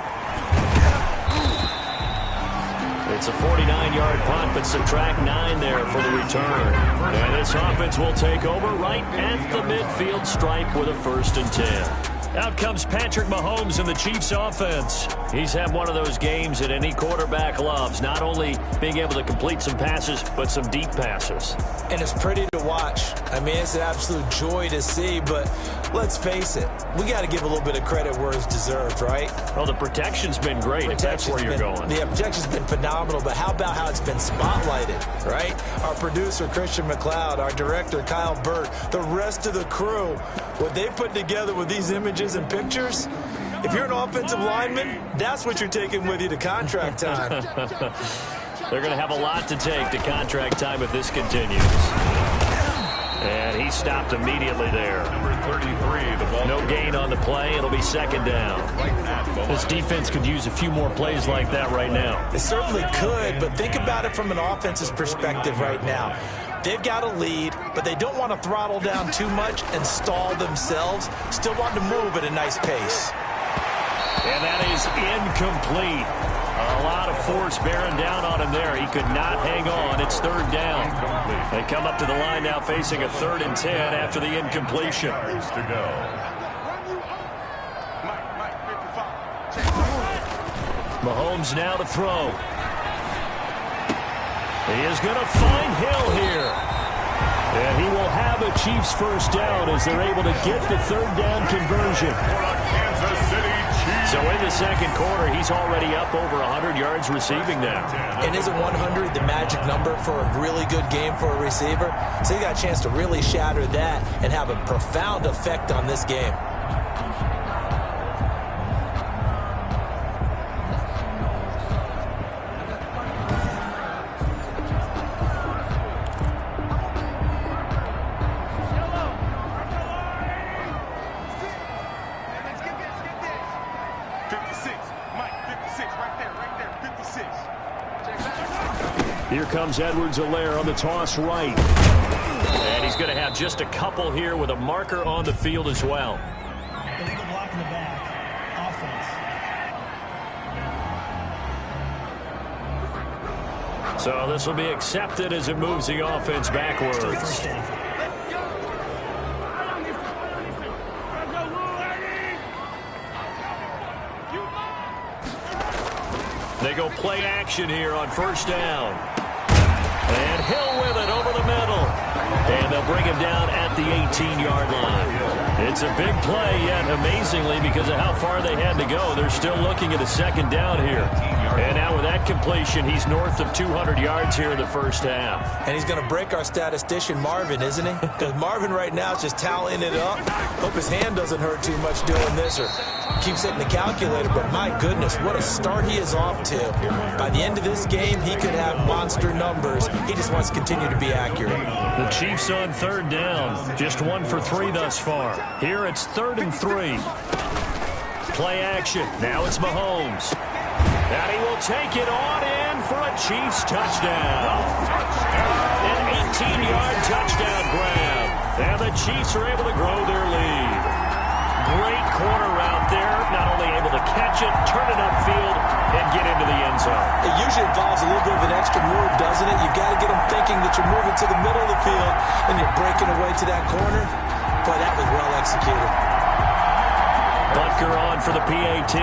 It's a 49-yard punt, but subtract 9 there for the return. And this offense will take over right at the midfield stripe with a 1st and 10. Out comes Patrick Mahomes in the Chiefs offense. He's had one of those games that any quarterback loves, not only being able to complete some passes, but some deep passes. And it's pretty to watch. I mean, it's an absolute joy to see, but let's face it, we got to give a little bit of credit where it's deserved, right? Well, the protection's been great, if that's where you're going. The protection's been phenomenal, but how about how it's been spotlighted, right? Our producer, Christian McLeod, our director, Kyle Burt, the rest of the crew, what they put together with these images and pictures, if you're an offensive lineman, that's what you're taking with you to contract time. They're going to have a lot to take to contract time if this continues. And he stopped immediately there. Number 33, the ball. No gain on the play. It'll be 2nd down. This defense could use a few more plays like that right now. It certainly could, but think about it from an offense's perspective right now. They've got a lead, but they don't want to throttle down too much and stall themselves. Still want to move at a nice pace. And that is incomplete. A lot of force bearing down on him there. He could not hang on. It's 3rd down. They come up to the line now facing a 3rd and 10 after the incompletion. To go. Mahomes now to throw. He is going to find Hill here. And he will have a Chiefs 1st down as they're able to get the 3rd down conversion. Kansas City Chiefs. So in the 2nd quarter, he's already up over 100 yards receiving now. And isn't 100 the magic number for a really good game for a receiver? So he got a chance to really shatter that and have a profound effect on this game. Here comes Edwards-Helaire on the toss right. And he's going to have just a couple here with a marker on the field as well. Illegal block in the back. Offense. So this will be accepted as it moves the offense backwards. They go play action here on 1st down. And Hill with it over the middle. And they'll bring him down at the 18-yard line. It's a big play, yet amazingly, because of how far they had to go, they're still looking at a 2nd down here. And now with that completion, he's north of 200 yards here in the 1st half. And he's going to break our statistician, Marvin, isn't he? Because Marvin right now is just tallying it up. Hope his hand doesn't hurt too much doing this or keeps hitting the calculator. But my goodness, what a start he is off to. By the end of this game, he could have monster numbers. He just wants to continue to be accurate. The Chiefs on 3rd down. Just 1 for 3 thus far. Here it's 3rd and 3. Play action. Now it's Mahomes. And he will take it on in for a Chiefs touchdown. An 18-yard touchdown grab. And the Chiefs are able to grow their lead. Great corner route there. Not only able to catch it, turn it upfield, and get into the end zone. It usually involves a little bit of an extra move, doesn't it? You've got to get them thinking that you're moving to the middle of the field and you're breaking away to that corner. Boy, that was well executed. Butker on for the PAT.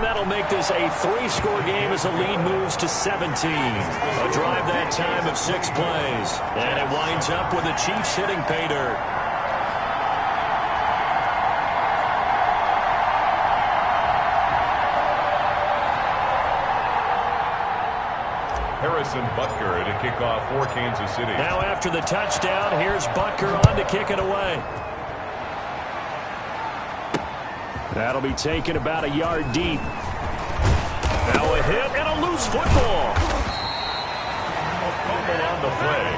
That'll make this a 3-score game as the lead moves to 17. A drive that time of 6 plays. And it winds up with the Chiefs hitting pay dirt. Harrison Butker to kick off for Kansas City. Now after the touchdown, here's Butker on to kick it away. That'll be taken about a yard deep. Now a hit and a loose football. A fumble on the play.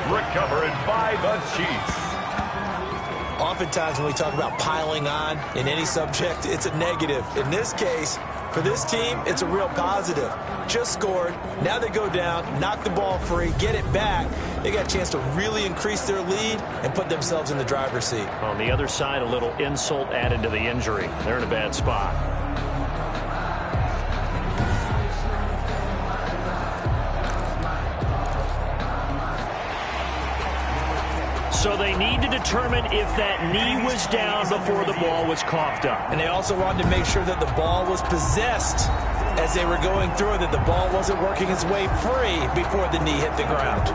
Recovered by the Chiefs. Oftentimes when we talk about piling on in any subject, it's a negative. In this case, for this team, it's a real positive. Just scored. Now they go down, knock the ball free, get it back. They got a chance to really increase their lead and put themselves in the driver's seat. On the other side, a little insult added to the injury. They're in a bad spot. So they need to determine if that knee was down before the ball was coughed up. And they also wanted to make sure that the ball was possessed as they were going through, that the ball wasn't working its way free before the knee hit the ground.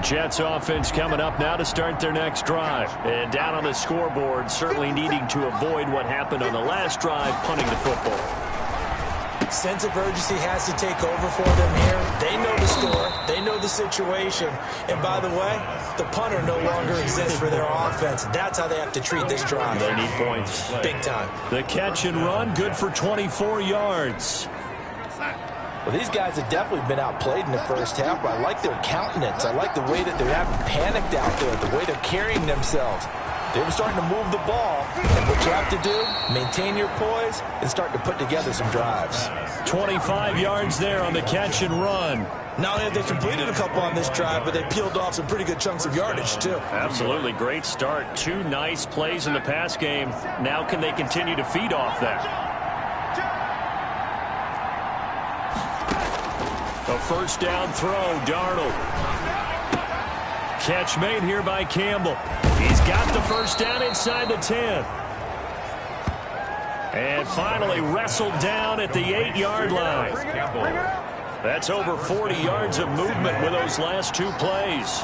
Jets offense coming up now to start their next drive. And down on the scoreboard, certainly needing to avoid what happened on the last drive, punting the football. Sense of urgency has to take over for them here. They know the score. They know the situation. And by the way, the punter no longer exists for their offense. That's how they have to treat this drive. They need points. Big time. The catch and run, good for 24 yards. Well, these guys have definitely been outplayed in the first half, but I like their countenance. I like the way that they haven't panicked out there, the way they're carrying themselves. They're starting to move the ball, and what you have to do, maintain your poise and start to put together some drives. 25 yards there on the catch and run. Not only have they completed a couple on this drive, but they peeled off some pretty good chunks of yardage, too. Absolutely great start. 2 nice plays in the pass game. Now can they continue to feed off that? A first down throw, Darnold. Catch made here by Campbell. He's got the first down inside the 10. And finally wrestled down at the 8-yard line. That's over 40 yards of movement with those last 2 plays.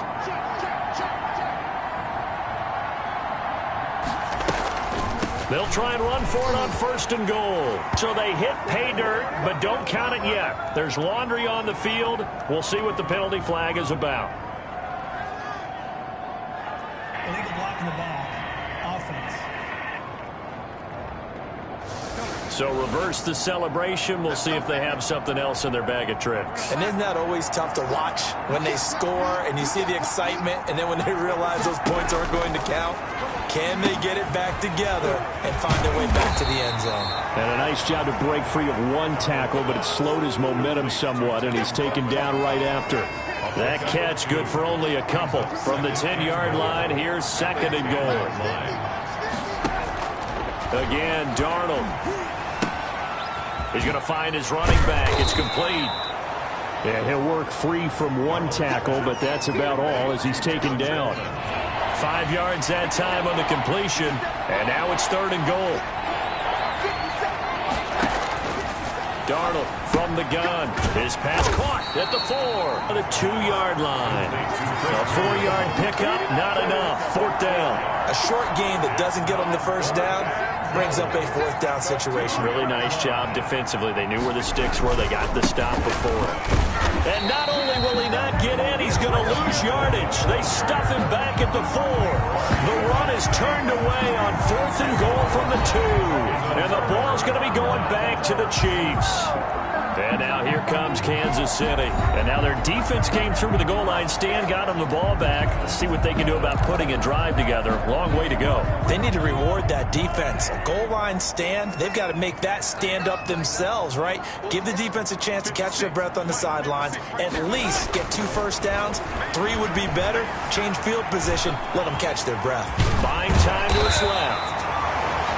They'll try and run for it on first and goal. So they hit pay dirt, but don't count it yet. There's laundry on the field. We'll see what the penalty flag is about. Illegal blocking the ball. Offense. So reverse the celebration. We'll see if they have something else in their bag of tricks. And isn't that always tough to watch when they score and you see the excitement, and then when they realize those points aren't going to count? Can they get it back together and find their way back to the end zone? And a nice job to break free of 1 tackle, but it slowed his momentum somewhat, and he's taken down right after. That catch good for only a couple. From the 10-yard line, here's second and goal. Again, Darnold. He's going to find his running back. It's complete. And he'll work free from 1 tackle, but that's about all as he's taken down. 5 yards that time on the completion, and now it's third and goal. Darnold from the gun. His pass caught at the 4. On the 2-yard line. A 4-yard pickup, not enough. Fourth down. A short gain that doesn't get them the first down brings up a fourth down situation. Really nice job defensively. They knew where the sticks were. They got the stop before. And not only will he not get in, he's going to lose yardage. They stuff him back at the 4. The run is turned away on fourth and goal from the 2. And the ball's going to be going back to the Chiefs. And now here comes Kansas City. And now their defense came through with the goal line stand, got them the ball back. Let's see what they can do about putting a drive together. Long way to go. They need to reward that defense. A goal line stand, they've got to make that stand up themselves, right? Give the defense a chance to catch their breath on the sidelines. At least get 2 first downs. 3 would be better. Change field position. Let them catch their breath. Buying time to his left.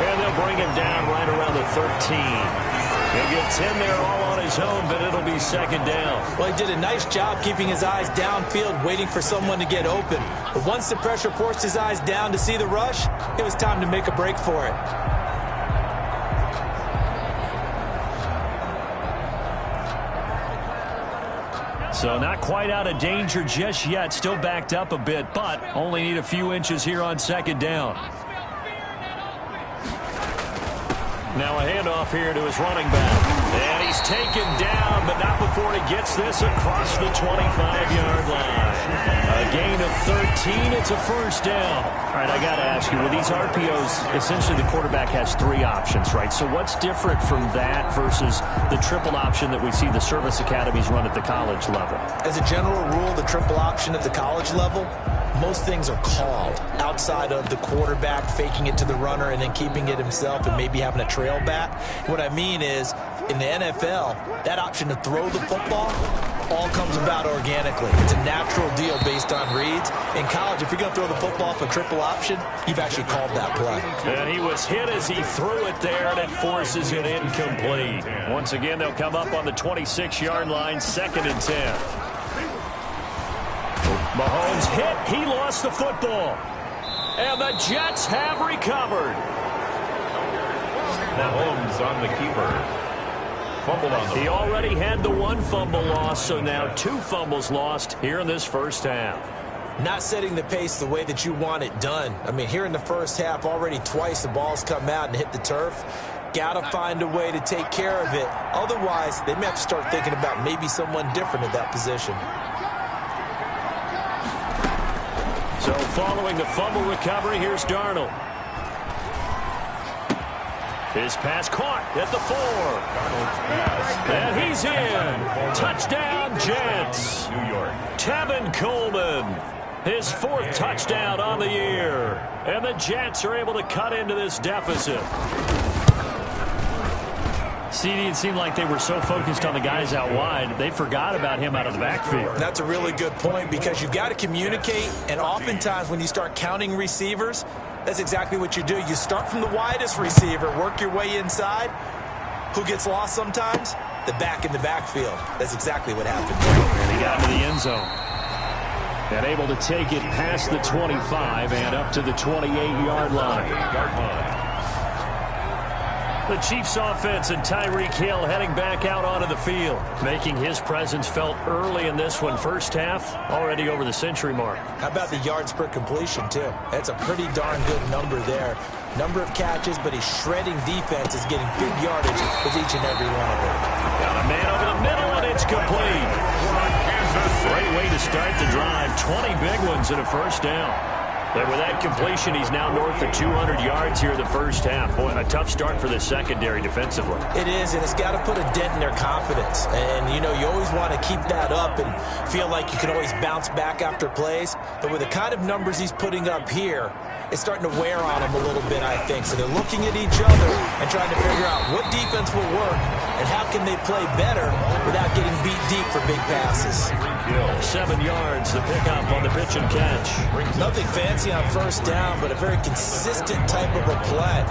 And they'll bring him down right around the 13. He'll get 10 there all on his own, but it'll be second down. Well, he did a nice job keeping his eyes downfield, waiting for someone to get open. But once the pressure forced his eyes down to see the rush, it was time to make a break for it. So not quite out of danger just yet. Still backed up a bit, but only need a few inches here on second down. Now a handoff here to his running back. And he's taken down, but not before he gets this across the 25-yard line. A A gain of 13. It's a first down. All right, I got to ask you, with these RPOs, essentially the quarterback has 3 options, right? So what's different from that versus the triple option that we see the service academies run at the college level? As a general rule, the triple option at the college level, most things are called outside of the quarterback faking it to the runner and then keeping it himself and maybe having a trail back. What I mean is, in the NFL, that option to throw the football all comes about organically. It's a natural deal based on reads. In college, if you're going to throw the football off a triple option, you've actually called that play. And he was hit as he threw it there, and it forces it incomplete. Once again, they'll come up on the 26-yard line, 2nd and 10. Mahomes hit. He lost the football. And the Jets have recovered. Mahomes on the keeper. Fumble on the He already had the 1 fumble loss, so now 2 fumbles lost here in this first half. Not setting the pace the way that you want it done. I mean, here in the first half, already twice the ball's come out and hit the turf. Got to find a way to take care of it. Otherwise, they may have to start thinking about maybe someone different at that position. So following the fumble recovery, here's Darnold. His pass caught at the 4. And he's in. Touchdown, Jets. New York. Tevin Coleman, his 4th touchdown on the year. And the Jets are able to cut into this deficit. CD, it seemed like they were so focused on the guys out wide, they forgot about him out of the backfield. That's a really good point because you've got to communicate, and oftentimes when you start counting receivers, that's exactly what you do. You start from the widest receiver, work your way inside. Who gets lost sometimes? The back in the backfield. That's exactly what happened. And he got into the end zone. And able to take it past the 25 and up to the 28-yard line. The Chiefs offense and Tyreek Hill heading back out onto the field, making his presence felt early in this one. First half, already over the century mark. How about the yards per completion, too? That's a pretty darn good number there. Number of catches, but his shredding defense is getting big yardage with each and every one of them. Got a man over the middle, and it's complete. Great way to start the drive. 20 big ones and a first down. But with that completion, he's now north of 200 yards here in the first half. Boy, a tough start for the secondary defensively. It is, and it's got to put a dent in their confidence. And, you know, you always want to keep that up and feel like you can always bounce back after plays. But with the kind of numbers he's putting up here, it's starting to wear on them a little bit, I think. So they're looking at each other and trying to figure out what defense will work and how can they play better without getting beat deep for big passes. 7 yards, the pickup on the pitch and catch. Nothing fancy on first down, but a very consistent type of a play.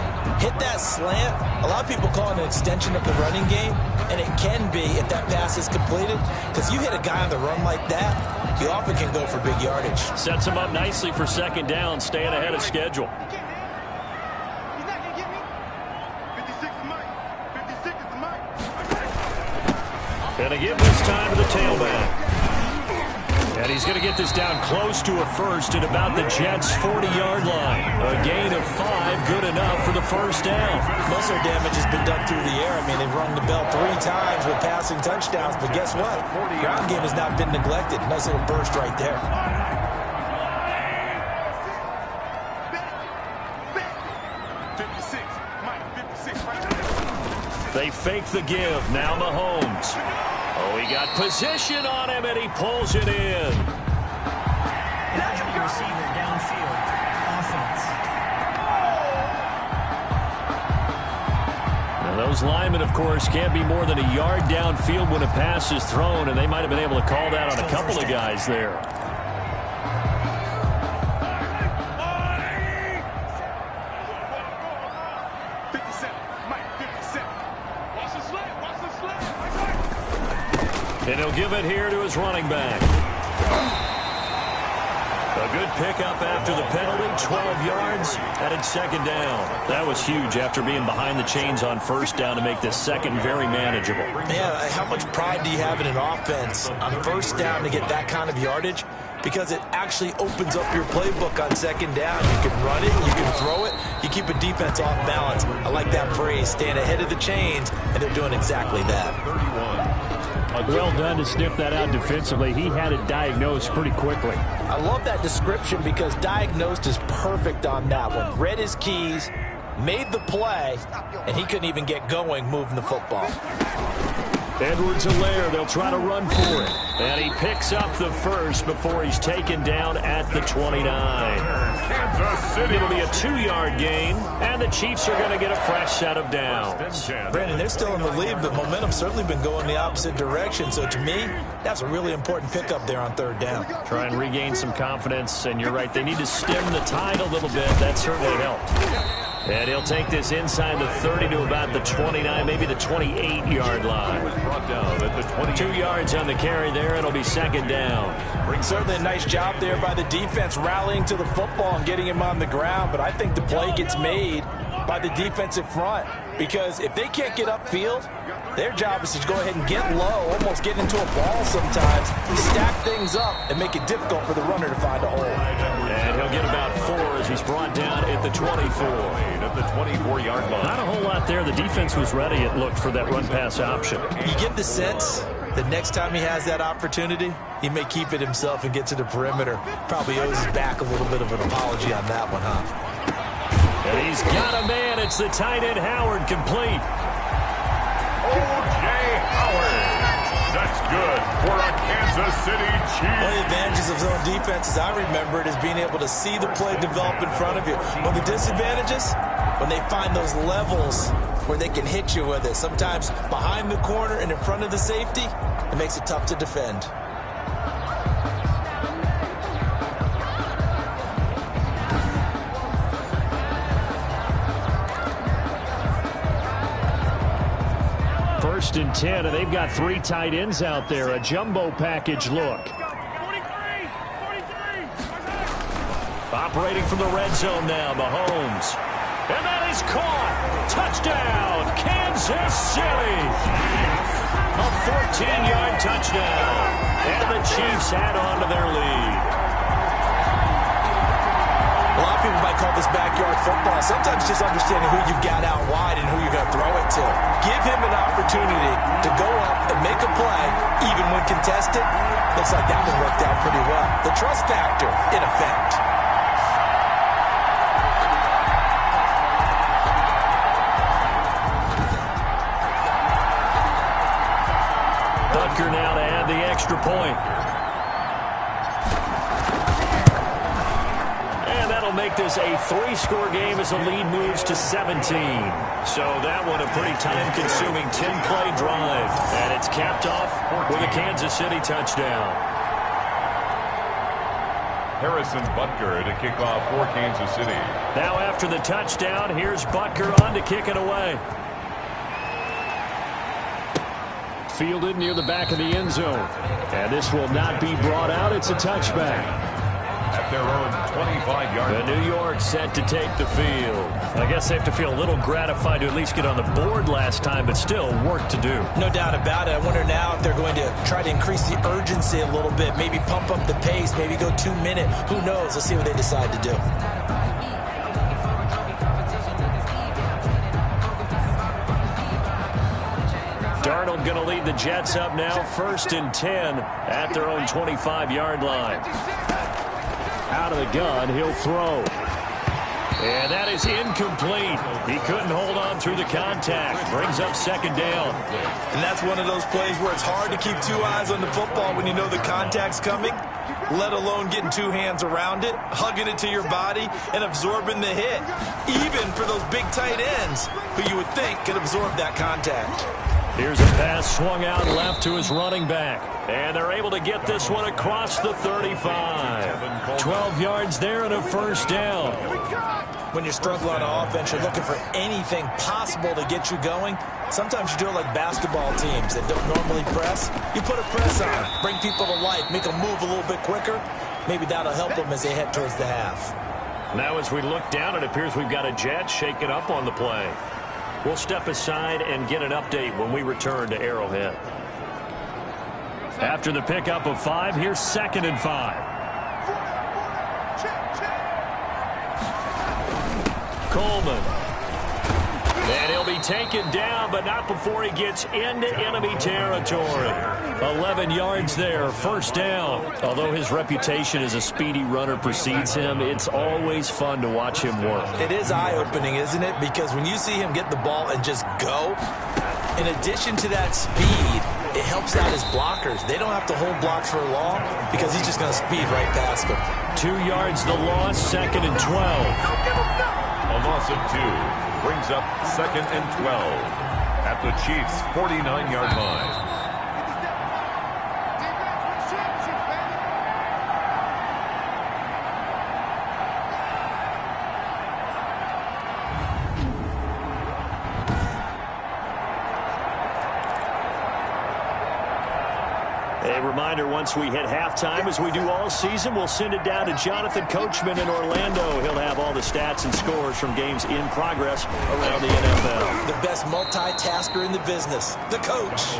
Hit that slant. A lot of people call it an extension of the running game, and it can be if that pass is completed, because you hit a guy on the run like that, you often can go for big yardage. Sets him up nicely for second down, staying ahead of schedule. And a give this time to the tailback. And he's going to get this down close to a first at about the Jets' 40-yard line. A gain of 5, good enough for the first down. Most of their damage has been done through the air. I mean, they've rung the bell 3 times with passing touchdowns, but guess what? Ground game has not been neglected. Nice little burst right there. They fake the give. Now Mahomes. Oh, he got position on him, and he pulls it in. Eligible receiver downfield. Offense. Now those linemen, of course, can't be more than a yard downfield when a pass is thrown, and they might have been able to call that on a couple of guys there. And he'll give it here to his running back. A good pickup after the penalty, 12 yards, added second down. That was huge after being behind the chains on first down to make this second very manageable. Yeah, how much pride do you have in an offense on first down to get that kind of yardage? Because it actually opens up your playbook on second down. You can run it, you can throw it, you keep a defense off balance. I like that phrase, staying ahead of the chains, and they're doing exactly that. Well done to sniff that out defensively. He had it diagnosed pretty quickly. I love that description because diagnosed is perfect on that one. Read his keys, made the play, and he couldn't even get going moving the football. Edwards-Helaire, they'll try to run for it. And he picks up the first before he's taken down at the 29. Kansas City. It'll be a 2-yard gain, and the Chiefs are going to get a fresh set of downs. Brandon, they're still in the lead, but momentum's certainly been going the opposite direction. So to me, that's a really important pickup there on 3rd down. Try and regain some confidence, and you're right, they need to stem the tide a little bit. That certainly helped. And he'll take this inside the 30 to about the 29, maybe the 28-yard line. Brought down at the 2 yards on the carry there. It'll be 2nd down. Certainly a nice job there by the defense rallying to the football and getting him on the ground, but I think the play gets made by the defensive front because if they can't get upfield, their job is to go ahead and get low, almost get into a ball sometimes, stack things up, and make it difficult for the runner to find a hole. And he'll get about 4 as he's brought down at the 24. At the 24-yard line. Not a whole lot there. The defense was ready, it looked, for that run-pass option. You get the sense that next time he has that opportunity, he may keep it himself and get to the perimeter. Probably owes his back a little bit of an apology on that one, huh? And he's got a man. It's the tight end, Howard, complete. O.J. Howard. That's good for a Kansas City Chiefs. One of the advantages of zone defense, as I remember it, is being able to see the play develop in front of you. One of the disadvantages, when they find those levels where they can hit you with it. Sometimes behind the corner and in front of the safety, it makes it tough to defend. First and 10, and they've got 3 tight ends out there. A jumbo package look. 43. Operating from the red zone now, Mahomes. And that is caught. Touchdown, Kansas City. A 14-yard touchdown. And the Chiefs add on to their lead. A lot of people might call this backyard football. Sometimes just understanding who you've got out wide and who you're going to throw it to. Give him an opportunity to go up and make a play, even when contested. Looks like that one worked out pretty well. The trust factor in effect. Butker now to add the extra point. And that'll make this a 3-score game as the lead moves to 17. So that one a pretty time-consuming 10-play drive. And it's capped off with a Kansas City touchdown. Harrison Butker to kick off for Kansas City. Now after the touchdown, here's Butker on to kick it away. Fielded near the back of the end zone. And this will not be brought out. It's a touchback. At their own 25-yard line. The New York set to take the field. I guess they have to feel a little gratified to at least get on the board last time, but still work to do. No doubt about it. I wonder now if they're going to try to increase the urgency a little bit, maybe pump up the pace, maybe go 2-minute. Who knows? Let's see what they decide to do. Darnold going to lead the Jets up now, 1st and 10 at their own 25-yard line. Out of the gun, he'll throw. And that is incomplete. He couldn't hold on through the contact. Brings up 2nd down. And that's one of those plays where it's hard to keep 2 eyes on the football when you know the contact's coming, let alone getting 2 hands around it, hugging it to your body, and absorbing the hit. Even for those big tight ends who you would think could absorb that contact. Here's a pass swung out left to his running back. And they're able to get this one across the 35. 12 yards there and a 1st down. When you're struggling on offense, you're looking for anything possible to get you going. Sometimes you do it like basketball teams that don't normally press. You put a press on, bring people to life, make them move a little bit quicker. Maybe that'll help them as they head towards the half. Now as we look down, it appears we've got a Jet shaking up on the play. We'll step aside and get an update when we return to Arrowhead. After the pickup of 5, here's 2nd and 5. Coleman. And he'll be taken down, but not before he gets into enemy territory. 11 yards there, first down. Although his reputation as a speedy runner precedes him, it's always fun to watch him work. It is eye-opening, isn't it? Because when you see him get the ball and just go, in addition to that speed, it helps out his blockers. They don't have to hold blocks for long because he's just going to speed right past them. 2 yards the loss, 2nd and 12. A loss of 2 brings up 2nd and 12 at the Chiefs' 49-yard line. A reminder, once we hit halftime, as we do all season, we'll send it down to Jonathan Coachman in Orlando. He'll have all the stats and scores from games in progress around the NFL. The best multitasker in the business, the coach.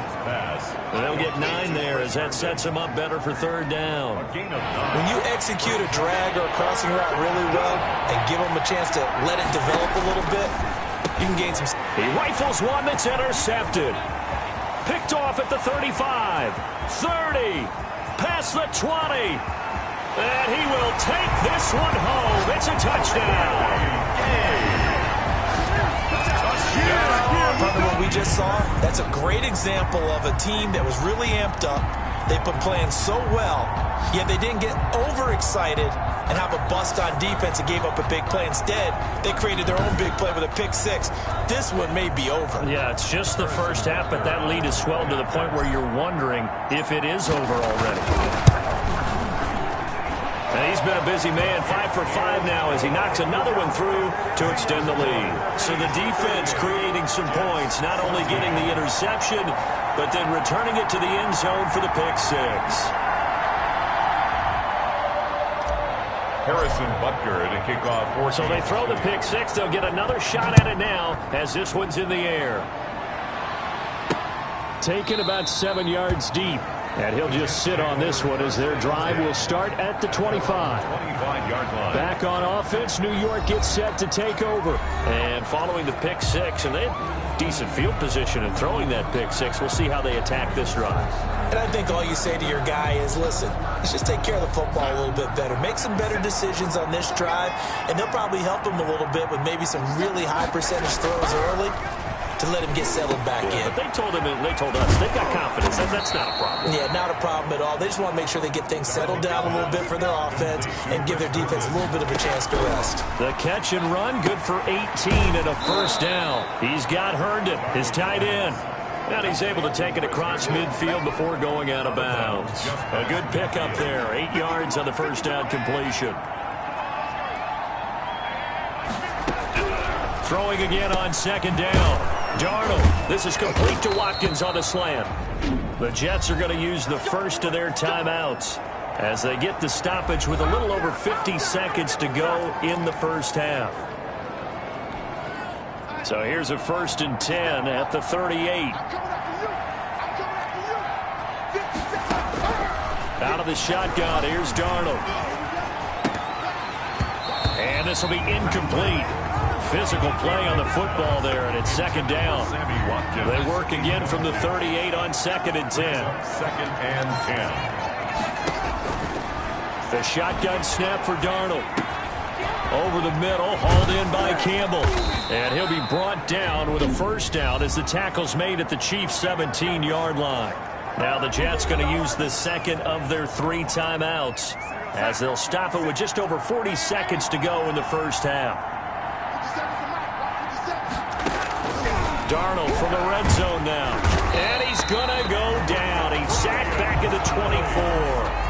They'll get 9 there as that sets him up better for 3rd down. When you execute a drag or a crossing route really well and give them a chance to let it develop a little bit, you can gain some. He rifles one that's intercepted. Picked off at the 35, 30, past the 20. And he will take this one home. It's a touchdown. From what we just saw, that's a great example of a team that was really amped up. They've been playing so well, yet they didn't get overexcited and have a bust on defense and gave up a big play. Instead, they created their own big play with a pick 6. This one may be over. Yeah, it's just the first half, but that lead has swelled to the point where you're wondering if it is over already. And he's been a busy man, 5 for 5 now as he knocks another one through to extend the lead. So the defense creating some points, not only getting the interception, but then returning it to the end zone for the pick 6. Harrison Butker to kick off. So they throw the pick 6. They'll get another shot at it now as this one's in the air. Taken about 7 yards deep. And he'll just sit on this one as their drive will start at the 25. 25-yard line. Back on offense, New York gets set to take over. And following the pick 6, and they have decent field position in throwing that pick 6. We'll see how they attack this drive. And I think all you say to your guy is, listen, let's just take care of the football a little bit better. Make some better decisions on this drive, and they'll probably help him a little bit with maybe some really high percentage throws early to let him get settled back in. But they told us they've got confidence. That's not a problem. Yeah, not a problem at all. They just want to make sure they get things settled down a little bit for their offense and give their defense a little bit of a chance to rest. The catch and run, good for 18 and a first down. He's got Herndon, his tight end. And he's able to take it across midfield before going out of bounds. A good pickup there, 8 yards on the first down completion. Throwing again on 2nd down. Darnold, this is complete to Watkins on a slant. The Jets are going to use the first of their timeouts as they get the stoppage with a little over 50 seconds to go in the first half. So here's a 1st and 10 at the 38. Out of the shotgun, here's Darnold. And this will be incomplete. Physical play on the football there, and it's 2nd down. They work again from the 38 on 2nd and 10. 2nd and 10. The shotgun snap for Darnold. Over the middle, hauled in by Campbell. And he'll be brought down with a first down as the tackle's made at the Chiefs' 17-yard line. Now the Jets going to use the second of their 3 timeouts as they'll stop it with just over 40 seconds to go in the first half. Darnold from the red zone now. And he's going to go down. He's sacked back at the 24.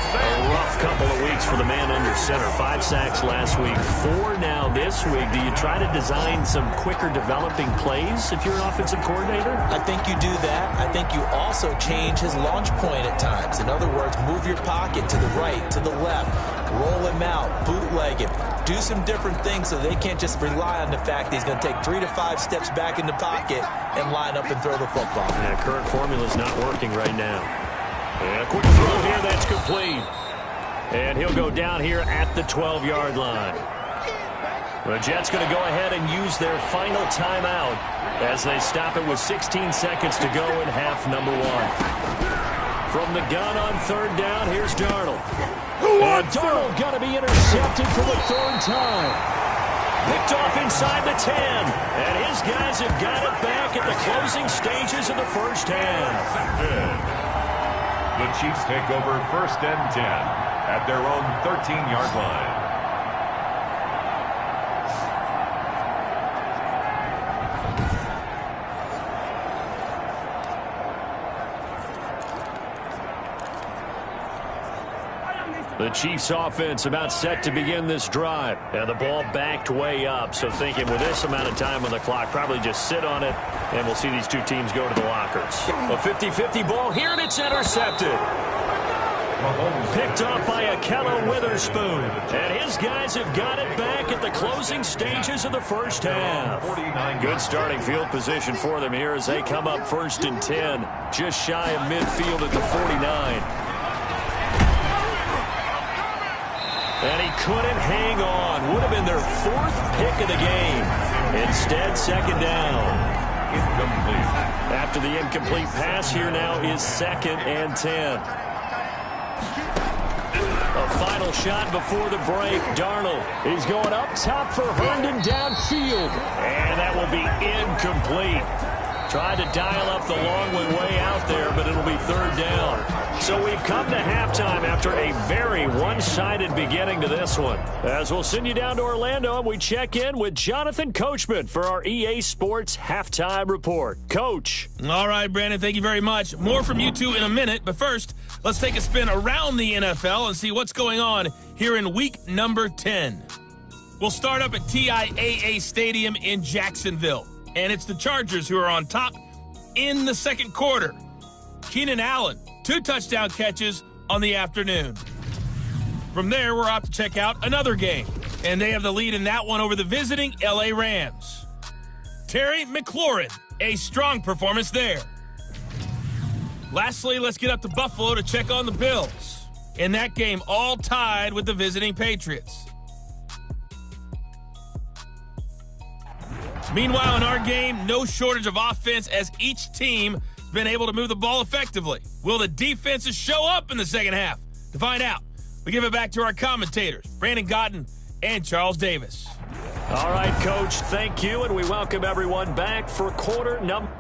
A rough couple of weeks for the man under center. 5 sacks last week, 4 now this week. Do you try to design some quicker developing plays if you're an offensive coordinator? I think you do that. I think you also change his launch point at times. In other words, move your pocket to the right, to the left, roll him out, bootleg him. Do some different things so they can't just rely on the fact that he's going to take 3 to 5 steps back in the pocket and line up and throw the football. Yeah, current formula's not working right now. And a quick throw here, that's complete. And he'll go down here at the 12-yard line. The Jets going to go ahead and use their final timeout as they stop it with 16 seconds to go in half number 1. From the gun on third down, here's Darnold. And Darnold going to be intercepted for the third time. Picked off inside the 10. And his guys have got it back at the closing stages of the first half. The Chiefs take over first and 10 at their own 13-yard line. The Chiefs offense about set to begin this drive. And the ball backed way up. So thinking with this amount of time on the clock, probably just sit on it, and we'll see these two teams go to the lockers. A 50-50 ball here, and it's intercepted. Picked up by Akello Witherspoon. And his guys have got it back at the closing stages of the first half. Good starting field position for them here as they come up first and 10. Just shy of midfield at the 49. And he couldn't hang on. Would have been their 4th pick of the game. Instead, second down. Incomplete. After the incomplete pass, here now is second and 10. A final shot before the break. Darnold. He's going up top for Herndon downfield. And that will be incomplete. Tried to dial up the long way out there, but it'll be third down. So we've come to halftime after a very one-sided beginning to this one. As we'll send you down to Orlando, and we check in with Jonathan Coachman for our EA Sports Halftime Report. Coach. All right, Brandon, thank you very much. More from you two in a minute, but first, let's take a spin around the NFL and see what's going on here in week number 10. We'll start up at TIAA Stadium in Jacksonville. And it's the Chargers who are on top in the second quarter. Keenan Allen, 2 touchdown catches on the afternoon. From there, we're off to check out another game. And they have the lead in that one over the visiting LA Rams. Terry McLaurin, a strong performance there. Lastly, let's get up to Buffalo to check on the Bills. In that game, all tied with the visiting Patriots. Meanwhile, in our game, no shortage of offense as each team has been able to move the ball effectively. Will the defenses show up in the second half? To find out, we give it back to our commentators, Brandon Gotten and Charles Davis. All right, Coach, thank you, and we welcome everyone back for quarter number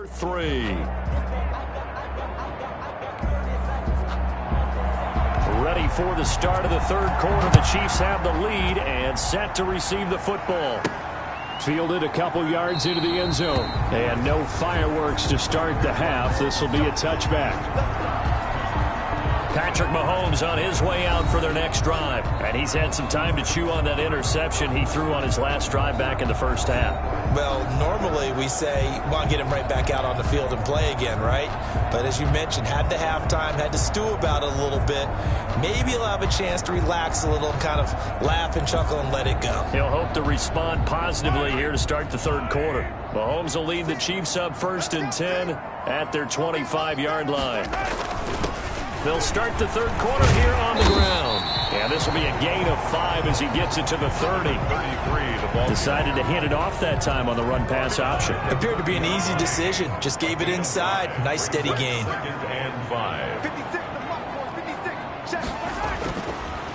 number 3. Ready for the start of the third quarter. The Chiefs have the lead and set to receive the football. Fielded a couple yards into the end zone. And no fireworks to start the half. This will be a touchback. Patrick Mahomes on his way out for their next drive. And he's had some time to chew on that interception he threw on his last drive back in the first half. Well, normally we say, well, get him right back out on the field and play again, right? But as you mentioned, had the halftime, had to stew about it a little bit. Maybe he'll have a chance to relax a little and kind of laugh and chuckle and let it go. He'll hope to respond positively here to start the third quarter. Mahomes will lead the Chiefs up 1st and 10 at their 25-yard line. They'll start the third quarter here on the ground. And this will be a gain of 5 as he gets it to the 30. Decided to hand it off that time on the run-pass option. Appeared to be an easy decision. Just gave it inside. Nice steady gain. 2nd and 5.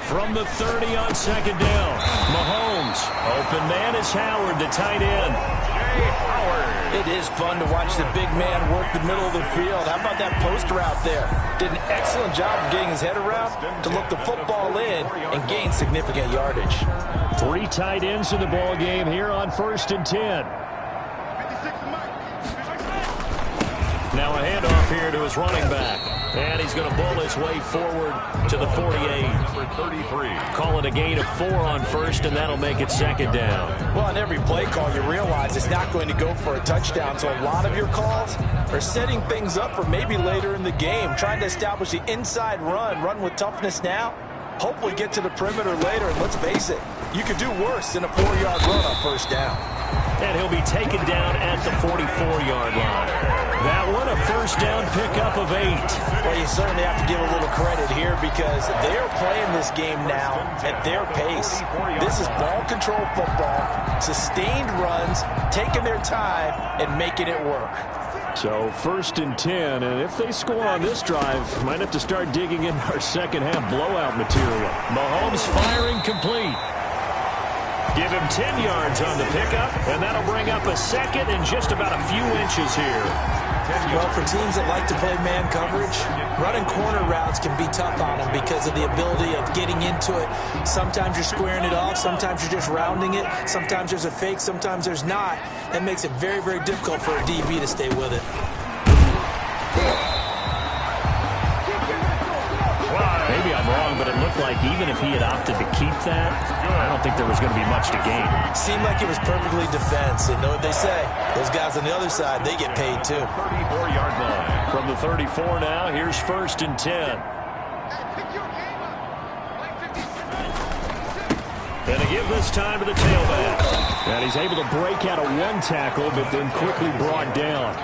From the 30 on 2nd down. Mahomes. Open man is Howard, the tight end. It is fun to watch the big man work the middle of the field. How about that post route there? Did an excellent job of getting his head around to look the football in and gain significant yardage. 3 tight ends in the ball game here on 1st and 10. Now a handoff here to his running back. And he's going to bull his way forward to the 48. Number 33. Call it a gain of 4 on 1st, and that'll make it 2nd down. Well, on every play call, you realize it's not going to go for a touchdown. So a lot of your calls are setting things up for maybe later in the game, trying to establish the inside run with toughness now. Hopefully get to the perimeter later, and let's face it, you could do worse than a 4-yard run on 1st down. And he'll be taken down at the 44-yard line. That one, a 1st down pickup of 8. Well, you certainly have to give a little credit here because they're playing this game now at their pace. This is ball control football, sustained runs, taking their time, and making it work. So 1st and 10, and if they score on this drive, might have to start digging in our second half blowout material. Mahomes firing complete. Give him 10 yards on the pickup, and that'll bring up a 2nd and just about a few inches here. Well, for teams that like to play man coverage, running corner routes can be tough on them because of the ability of getting into it. Sometimes you're squaring it off. Sometimes you're just rounding it. Sometimes there's a fake. Sometimes there's not. That makes it very, very difficult for a DB to stay with it. Maybe I'm wrong, but it looked like even if he had opted to keep that, I don't think there was going to be much to gain. Seemed like it was perfectly defensive. And know what they say? Those guys on the other side, they get paid too. 34-yard line. From the 34 now, here's 1st and 10. And to give this time to the tailback. And he's able to break out of 1 tackle, but then quickly brought down.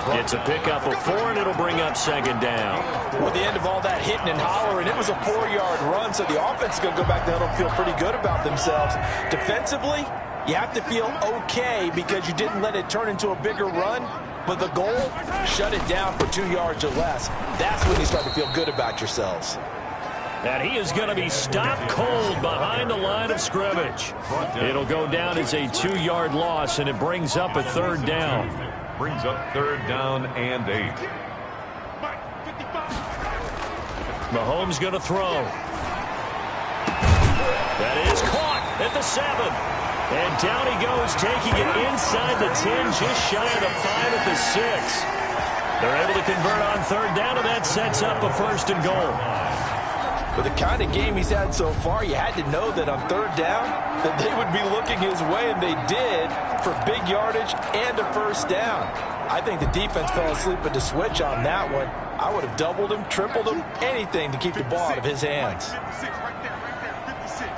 It's a pickup of 4, and it'll bring up 2nd down. Well, at the end of all that hitting and hollering, it was a 4-yard run, so the offense is going to go back there and feel pretty good about themselves. Defensively, you have to feel okay because you didn't let it turn into a bigger run, but the goal, shut it down for 2 yards or less. That's when you start to feel good about yourselves. And he is going to be stopped cold behind the line of scrimmage. It'll go down as a 2-yard loss, and it brings up a 3rd down. Brings up 3rd down and 8. Mahomes going to throw. That is caught at the 7. And down he goes, taking it inside the 10, just shy of the 5 at the 6. They're able to convert on 3rd down, and that sets up a 1st and goal. With the kind of game he's had so far, you had to know that on 3rd down, that they would be looking his way, and they did, for big yardage and a 1st down. I think the defense fell asleep at the switch on that one. I would have doubled him, tripled him, anything to keep the ball out of his hands. 56, right there, 56.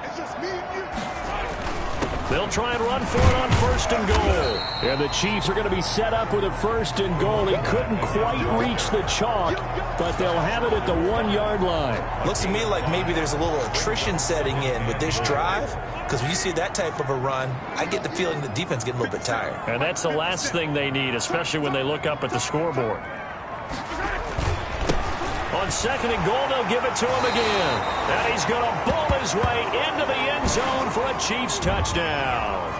It's just me and you. They'll try and run for it on 1st and goal. And the Chiefs are going to be set up with a 1st and goal. He couldn't quite reach the chalk, but they'll have it at the 1-yard line. Looks to me like maybe there's a little attrition setting in with this drive, because when you see that type of a run, I get the feeling the defense getting a little bit tired. And that's the last thing they need, especially when they look up at the scoreboard. On 2nd and goal, they'll give it to him again. And he's going to bull his way into the end zone for a Chiefs touchdown.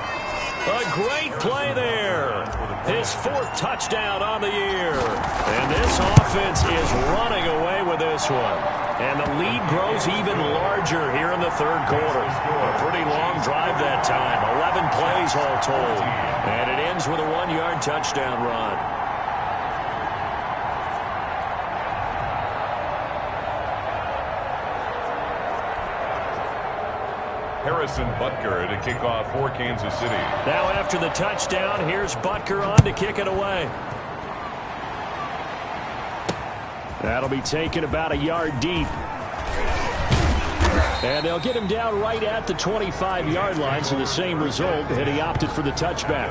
A great play there. His 4th touchdown on the year. And this offense is running away with this one. And the lead grows even larger here in the 3rd quarter. A pretty long drive that time. 11 plays all told. And it ends with a 1-yard touchdown run. Harrison Butker to kick off for Kansas City. Now after the touchdown, here's Butker on to kick it away. That'll be taken about a yard deep. And they'll get him down right at the 25-yard line, so the same result, and he opted for the touchback.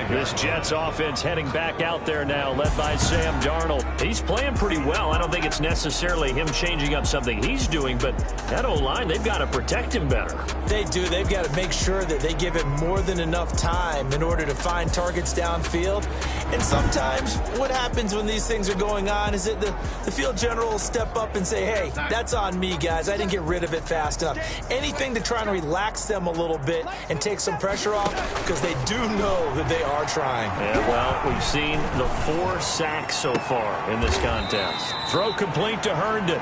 This Jets offense heading back out there now, led by Sam Darnold. He's playing pretty well. I don't think it's necessarily him changing up something he's doing, but that O-line, they've got to protect him better. They do. They've got to make sure that they give him more than enough time in order to find targets downfield. And sometimes what happens when these things are going on is that the field general will step up and say, hey, that's on me, guys. I didn't get rid of it fast enough. Anything to try and relax them a little bit and take some pressure off, because they do know that they are trying. Yeah, well, we've seen the 4 sacks so far in this contest. Throw complete to Herndon.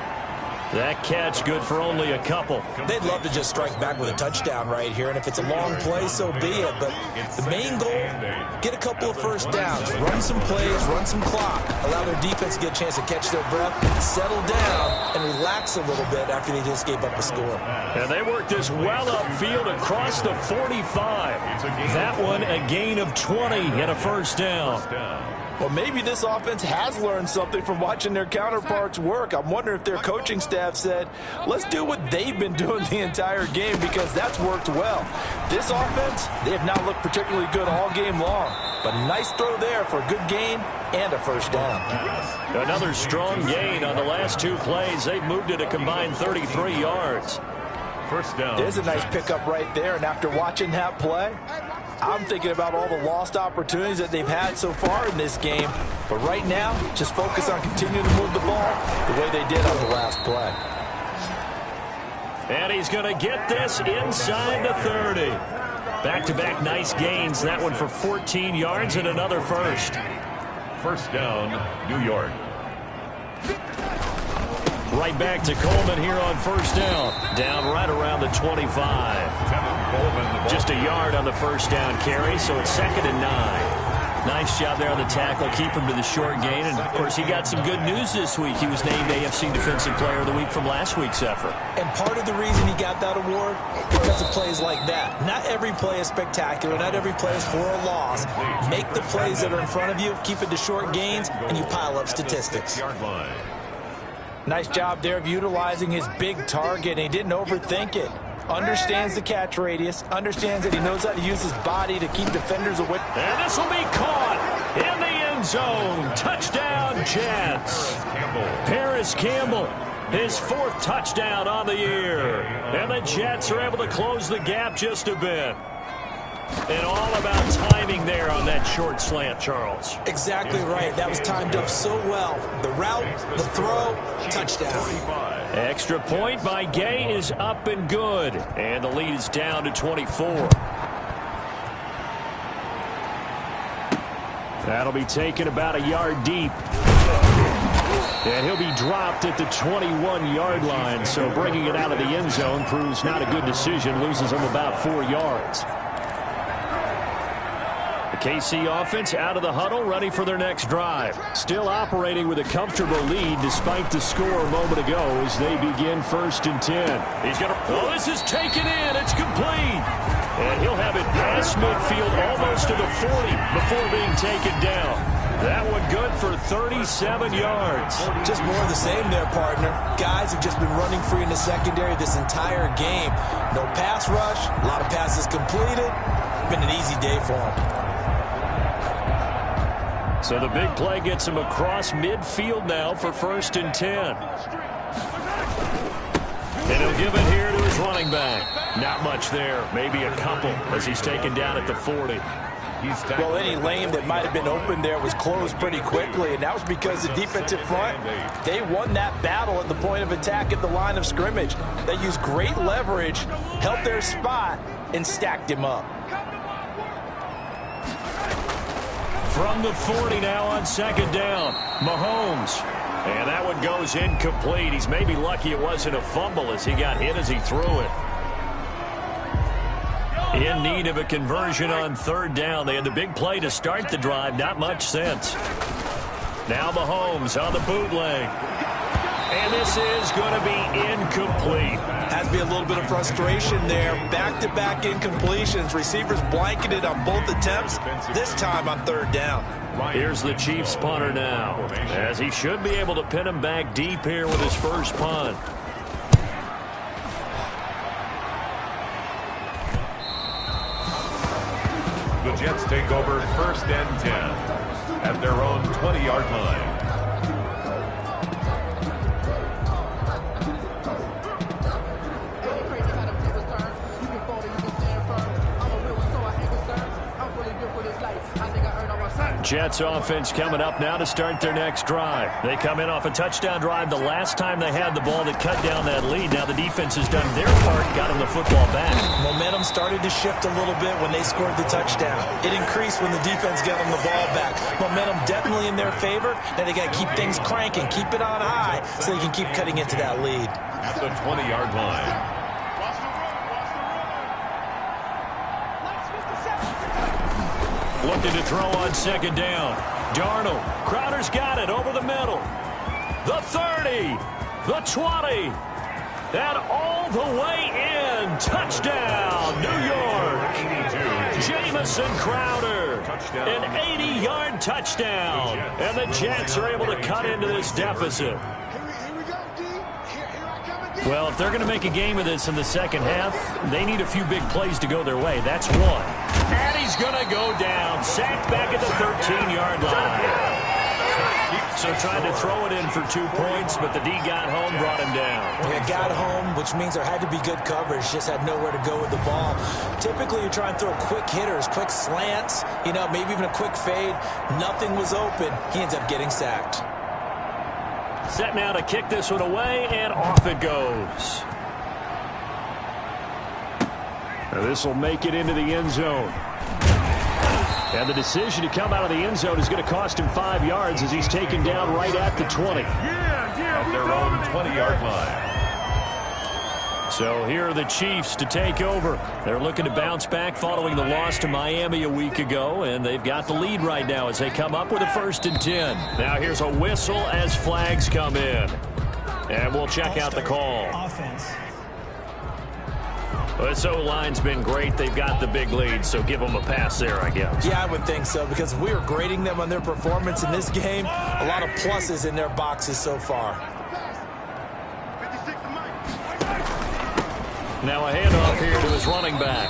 That catch good for only a couple. They'd love to just strike back with a touchdown right here, and if it's a long play, so be it. But the main goal, get a couple of first downs, run some plays, run some clock, allow their defense to get a chance to catch their breath, settle down, and relax a little bit after they just gave up a score. And they worked this well upfield across the 45. That one a gain of 20 and a first down. Well, maybe this offense has learned something from watching their counterparts work. I'm wondering if their coaching staff said, let's do what they've been doing the entire game, because that's worked well. This offense, they have not looked particularly good all game long. But a nice throw there for a good gain and a first down. Another strong gain on the last 2 plays. They've moved it a combined 33 yards. First down. There's a nice pickup right there, and after watching that play, I'm thinking about all the lost opportunities that they've had so far in this game. But right now, just focus on continuing to move the ball the way they did on the last play. And he's going to get this inside the 30. Back-to-back nice gains. That one for 14 yards and another first. First down, New York. Right back to Coleman here on first down. Down right around the 25. Just a yard on the first down carry, so it's 2nd and 9. Nice job there on the tackle. Keep him to the short gain. And, of course, he got some good news this week. He was named AFC Defensive Player of the Week from last week's effort. And part of the reason he got that award, because of plays like that. Not every play is spectacular. Not every play is for a loss. Make the plays that are in front of you, keep it to short gains, and you pile up statistics. Nice job there of utilizing his big target, and he didn't overthink it. Understands the catch radius, understands that he knows how to use his body to keep defenders away. And this will be caught in the end zone. Touchdown, Jets. Paris Campbell, his 4th touchdown on the year. And the Jets are able to close the gap just a bit. And all about timing there on that short slant, Charles. Exactly right. That was timed up so well. The route, the throw, touchdown. Extra point by Gay is up and good. And the lead is down to 24. That'll be taken about a yard deep. And he'll be dropped at the 21-yard line. So bringing it out of the end zone proves not a good decision. Loses him about 4 yards. The KC offense out of the huddle, ready for their next drive. Still operating with a comfortable lead despite the score a moment ago as they begin 1st and 10. He's going to... Oh, this is taken in. It's complete. And he'll have it past midfield almost to the 40 before being taken down. That one good for 37 yards. Just more of the same there, partner. Guys have just been running free in the secondary this entire game. No pass rush, a lot of passes completed. Been an easy day for them. So the big play gets him across midfield now for 1st and 10. And he'll give it here to his running back. Not much there, maybe a couple as he's taken down at the 40. Well, any lane that might have been open there was closed pretty quickly, and that was because the defensive front, they won that battle at the point of attack at the line of scrimmage. They used great leverage, held their spot, and stacked him up. From the 40 now on second down, Mahomes. And that one goes incomplete. He's maybe lucky it wasn't a fumble as he got hit as he threw it. In need of a conversion on third down. They had the big play to start the drive. Not much sense. Now Mahomes on the bootleg. And this is going to be incomplete. Has to be a little bit of frustration there. Back-to-back incompletions. Receivers blanketed on both attempts, this time on third down. Here's the Chiefs punter now, as he should be able to pin him back deep here with his first punt. The Jets take over 1st and 10 at their own 20-yard line. Jets offense coming up now to start their next drive. They come in off a touchdown drive the last time they had the ball that cut down that lead. Now the defense has done their part, got them the football back. Momentum started to shift a little bit when they scored the touchdown. It increased when the defense got them the ball back. Momentum definitely in their favor. Now they got to keep things cranking, keep it on high so they can keep cutting into that lead. At the 20-yard line. Looking to throw on second down. Darnold. Crowder's got it over the middle. The 30. The 20. And all the way in. Touchdown, New York. Jamison Crowder. An 80-yard touchdown. And the Jets are able to cut into this deficit. Well, if they're going to make a game of this in the second half, they need a few big plays to go their way. That's one. And he's going to go down. Sacked back at the 13-yard line. So tried to throw it in for 2 points, but the D got home, brought him down. Yeah, got home, which means there had to be good coverage. Just had nowhere to go with the ball. Typically, you try and throw quick hitters, quick slants, maybe even a quick fade. Nothing was open. He ends up getting sacked. Set now to kick this one away, and off it goes. Now this will make it into the end zone. And the decision to come out of the end zone is going to cost him 5 yards as he's taken down right at the 20. At their own 20-yard line. So here are the Chiefs to take over. They're looking to bounce back following the loss to Miami a week ago, and they've got the lead right now as they come up with a 1st and 10. Now here's a whistle as flags come in. And we'll check out the call. Offense. This O-line's been great. They've got the big lead, so give them a pass there, I guess. Yeah, I would think so, because we are grading them on their performance in this game. A lot of pluses in their boxes so far. Now a handoff here to his running back.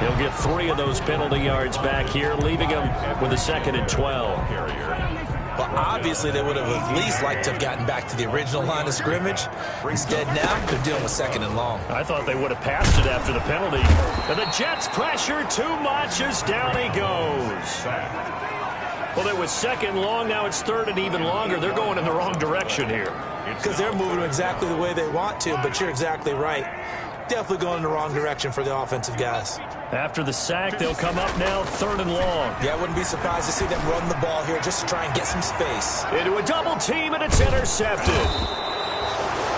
He'll get 3 of those penalty yards back here, leaving him with a 2nd and 12. Well, obviously, they would have at least liked to have gotten back to the original line of scrimmage. Instead, now they're dealing with 2nd and long. I thought they would have passed it after the penalty. And the Jets pressure too much as down he goes. Well, it was 2nd long. Now it's 3rd and even longer. They're going in the wrong direction here. Because they're moving exactly the way they want to, but you're exactly right. Definitely going in the wrong direction for the offensive guys. After the sack, they'll come up now 3rd and long. Yeah, I wouldn't be surprised to see them run the ball here just to try and get some space. Into a double team, and it's intercepted.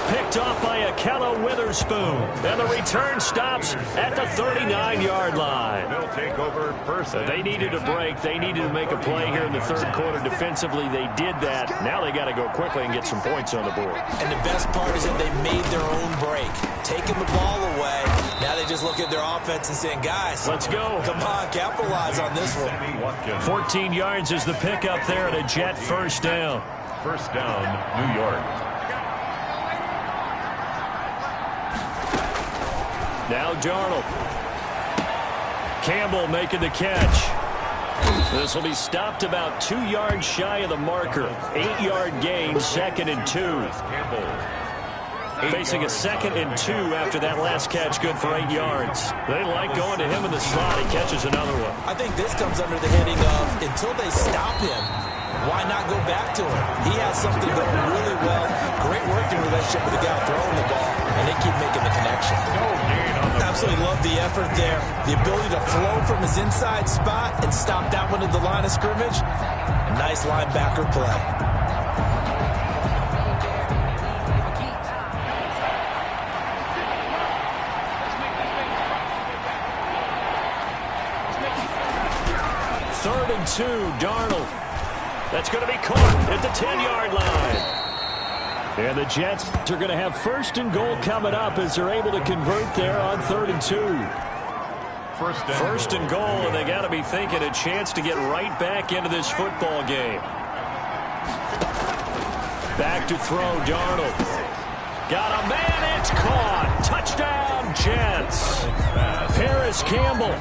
Picked off by Akella Witherspoon. And the return stops at the 39-yard line. They'll take over 1st. They needed a break. They needed to make a play here in the 3rd quarter defensively. They did that. Now they got to go quickly and get some points on the board. And the best part is that they made their own break. Taking the ball away. Now they just look at their offense and saying, guys, let's go. Come on, capitalize on this one. 14 yards is the pickup there and a Jet 1st down. 1st down, New York. Now Darnold. Campbell making the catch. This will be stopped about 2 yards shy of the marker. 8-yard gain, 2nd and 2. Facing a 2nd and 2 after that last catch, good for 8 yards. They like going to him in the slot. He catches another one. I think this comes under the heading of until they stop him, why not go back to it? He has something going really well. Great working relationship with the guy throwing the ball, and they keep making the connection. Absolutely love the effort there. The ability to flow from his inside spot and stop that one at the line of scrimmage. Nice linebacker play. Third and 2, Darnold. That's going to be caught at the 10-yard line. And the Jets are going to have first and goal coming up as they're able to convert there on 3rd and 2. First and goal, and they got to be thinking a chance to get right back into this football game. Back to throw, Darnold. Got a man, it's caught. Touchdown, Jets. Paris Campbell,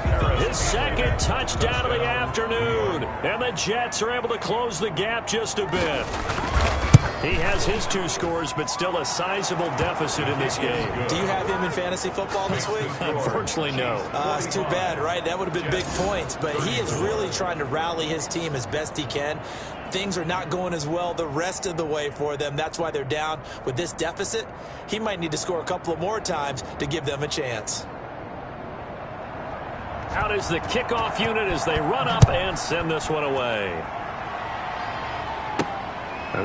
his second touchdown of the afternoon. And the Jets are able to close the gap just a bit. He has his 2 scores, but still a sizable deficit in this game. Do you have him in fantasy football this week? Unfortunately, no. It's too bad, right? That would have been big points, but he is really trying to rally his team as best he can. Things are not going as well the rest of the way for them. That's why they're down with this deficit. He might need to score a couple of more times to give them a chance. Out is the kickoff unit as they run up and send this one away.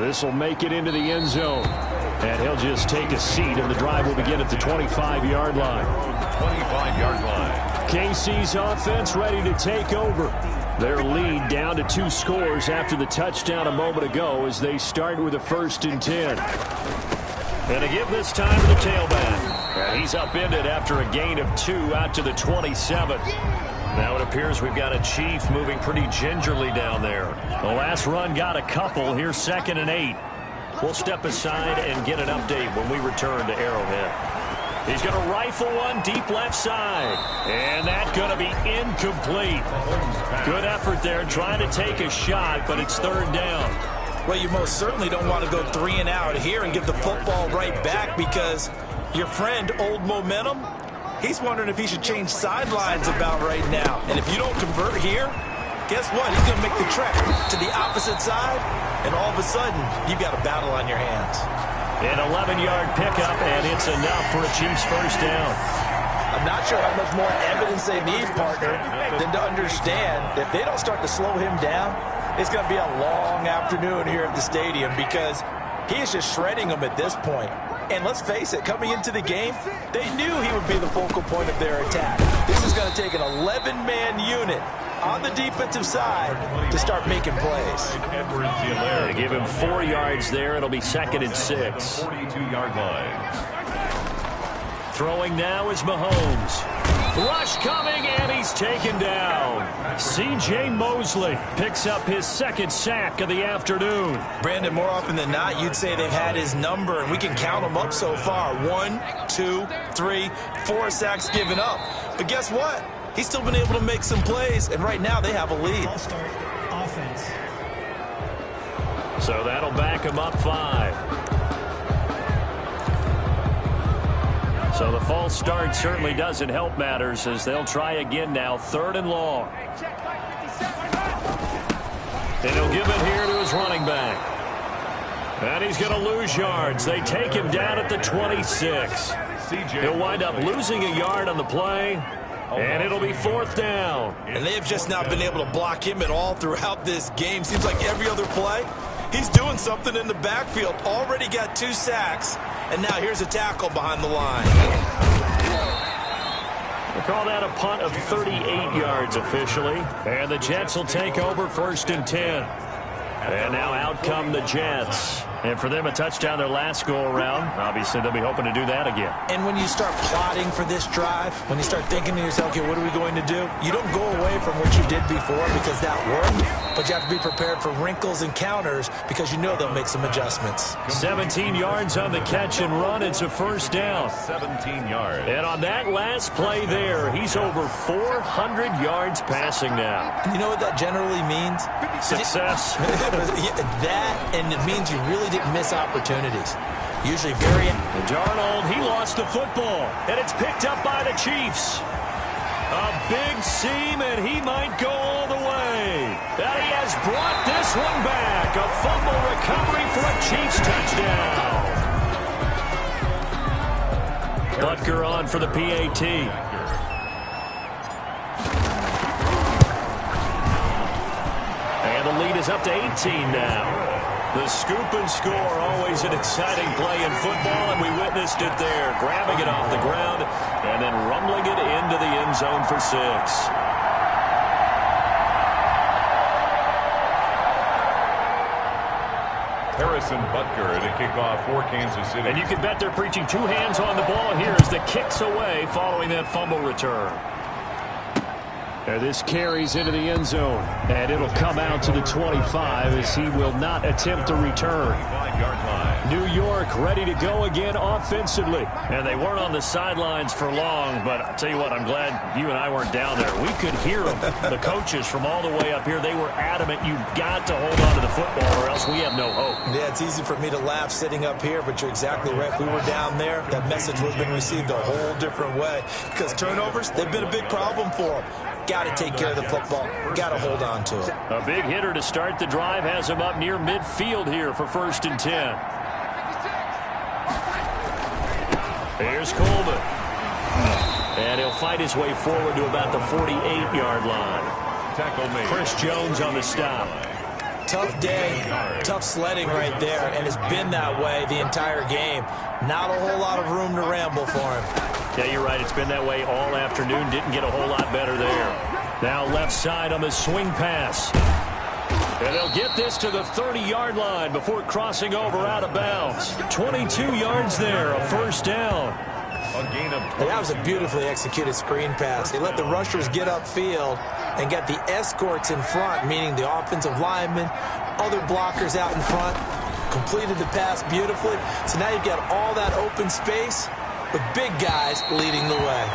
This will make it into the end zone. And he'll just take a seat, and the drive will begin at the 25-yard line. 25-yard line. KC's offense ready to take over. Their lead down to 2 scores after the touchdown a moment ago as they start with a 1st and 10. And to give this time to the tailback. And he's upended after a gain of 2 out to the 27. Now it appears we've got a Chief moving pretty gingerly down there. The last run got a couple. Here's 2nd and 8. We'll step aside and get an update when we return to Arrowhead. He's going to rifle one deep left side. And that's going to be incomplete. Good effort there trying to take a shot, but it's 3rd down. Well, you most certainly don't want to go 3 and out here and give the football right back because your friend, Old Momentum, he's wondering if he should change sidelines about right now. And if you don't convert here, guess what? He's going to make the trek to the opposite side, and all of a sudden, you've got a battle on your hands. An 11-yard pickup, and it's enough for a Chiefs first down. I'm not sure how much more evidence they need, partner, than to understand that if they don't start to slow him down, it's going to be a long afternoon here at the stadium because he is just shredding them at this point. And let's face it, coming into the game, they knew he would be the focal point of their attack. This is going to take an 11-man unit on the defensive side to start making plays. They give him 4 yards there. It'll be 2nd and 6. 42-yard line. Throwing now is Mahomes. Rush coming, and he's taken down. C.J. Mosley picks up his 2nd sack of the afternoon. Brandon, more often than not, you'd say they've had his number, and we can count them up so far. 1, 2, 3, 4 sacks given up. But guess what? He's still been able to make some plays, and right now they have a lead. All-start offense. So that'll back him up 5. So the false start certainly doesn't help matters as they'll try again now, 3rd and long. And he'll give it here to his running back. And he's going to lose yards. They take him down at the 26. He'll wind up losing a yard on the play, and it'll be 4th down. And they've just not been able to block him at all throughout this game. Seems like every other play, he's doing something in the backfield. Already got 2 sacks. And now here's a tackle behind the line. We'll call that a punt of 38 yards officially. And the Jets will take over 1st and 10. And now out come the Jets. And for them, a touchdown their last go-around. Obviously, they'll be hoping to do that again. And when you start plotting for this drive, when you start thinking to yourself, okay, what are we going to do? You don't go away from what you did before because that worked. But you have to be prepared for wrinkles and counters because you know they'll make some adjustments. 17 yards on the catch and run. It's a 1st down. 17 yards. And on that last play there, he's over 400 yards passing now. And you know what that generally means? Success. That, and it means you really didn't miss opportunities. Usually very... Darnold, he lost the football, and it's picked up by the Chiefs. A big seam, and he might go all the way. And he has brought this one back. back. A fumble recovery for a Chiefs touchdown. Butker on for the PAT. And the lead is up to 18 now. The scoop and score, always an exciting play in football, and we witnessed it there. Grabbing it off the ground and then rumbling it into the end zone for 6. Harrison Butker at a kickoff for Kansas City. And you can bet they're preaching 2 hands on the ball here as the kick's away following that fumble return. And this carries into the end zone, and it'll come out to the 25 as he will not attempt to return. New York ready to go again offensively. And they weren't on the sidelines for long, but I'll tell you what, I'm glad you and I weren't down there. We could hear them, the coaches from all the way up here. They were adamant, you've got to hold on to the football or else we have no hope. Yeah, it's easy for me to laugh sitting up here, but you're exactly right. If we were down there, that message would have been received a whole different way. Because turnovers, they've been a big problem for them. Got to take care of the football. Got to hold on to it. A big hitter to start the drive has him up near midfield here for 1st and 10. Here's Coleman. And he'll fight his way forward to about the 48-yard line. Tackle made. Chris Jones on the stop. Tough day, tough sledding right there, and it's been that way the entire game. Not a whole lot of room to ramble for him. Yeah, you're right. It's been that way all afternoon. Didn't get a whole lot better there. Now left side on the swing pass. And they'll get this to the 30-yard line before crossing over out of bounds. 22 yards there, a 1st down. That was a beautifully executed screen pass. They let the rushers get upfield and got the escorts in front, meaning the offensive linemen, other blockers out in front, completed the pass beautifully. So now you've got all that open space with big guys leading the way.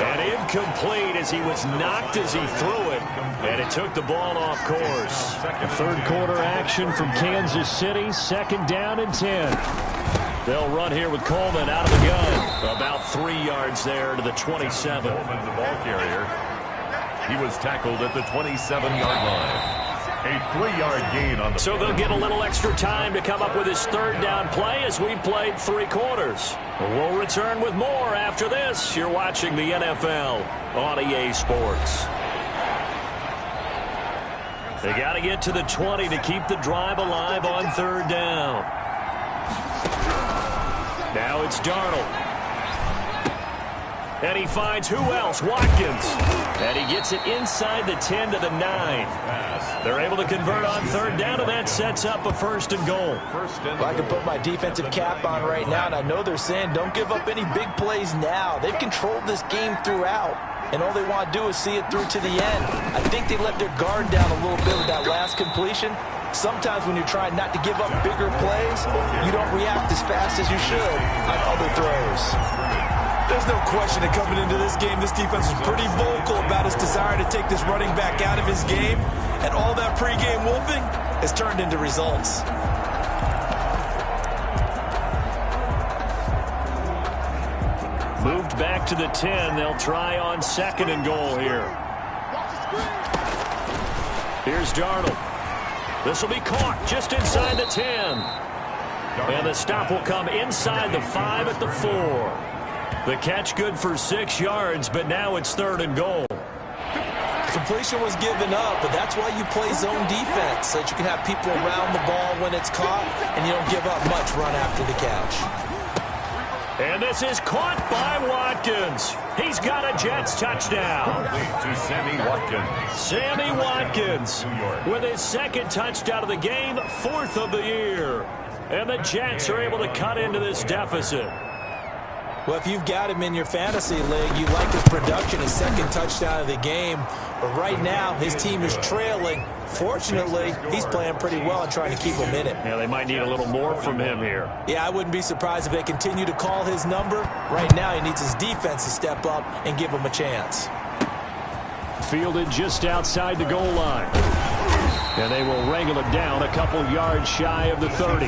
And incomplete as he was knocked as he threw it. And it took the ball off course. Third quarter action from Kansas City. 2nd down and 10. They'll run here with Coleman out of the gun. About 3 yards there to the 27. Coleman, the ball carrier. He was tackled at the 27-yard line. A 3-yard gain on the So they'll get a little extra time to come up with his 3rd down play as we played 3 quarters. We'll return with more after this. You're watching the NFL on EA Sports. They got to get to the 20 to keep the drive alive on 3rd down. Now it's Darnold. And he finds who else? Watkins. And he gets it inside the 10 to the 9. They're able to convert on 3rd down, and that sets up a 1st and goal. Well, I can put my defensive cap on right now, and I know they're saying don't give up any big plays now. They've controlled this game throughout, and all they want to do is see it through to the end. I think they let their guard down a little bit with that last completion. Sometimes when you're trying not to give up bigger plays, you don't react as fast as you should on other throws. There's no question that coming into this game, this defense was pretty vocal about its desire to take this running back out of his game, and all that pregame wolfing has turned into results. Moved back to the 10. They'll try on 2nd and goal here. Here's Darnold. This will be caught just inside the 10. And the stop will come inside the 5 at the 4. The catch good for 6 yards, but now it's 3rd and goal. Completion was given up, but that's why you play zone defense, so that you can have people around the ball when it's caught, and you don't give up much run after the catch. And this is caught by Watkins. He's got a Jets touchdown. to Sammy Watkins. Sammy Watkins with his 2nd touchdown of the game, 4th of the year. And the Jets are able to cut into this deficit. Well, if you've got him in your fantasy league, you like his production, his 2nd touchdown of the game. But right now, his team is trailing. Fortunately, he's playing pretty well and trying to keep him in it. Yeah, they might need a little more from him here. Yeah, I wouldn't be surprised if they continue to call his number. Right now, he needs his defense to step up and give him a chance. Fielded just outside the goal line. And they will wrangle it down a couple yards shy of the 30.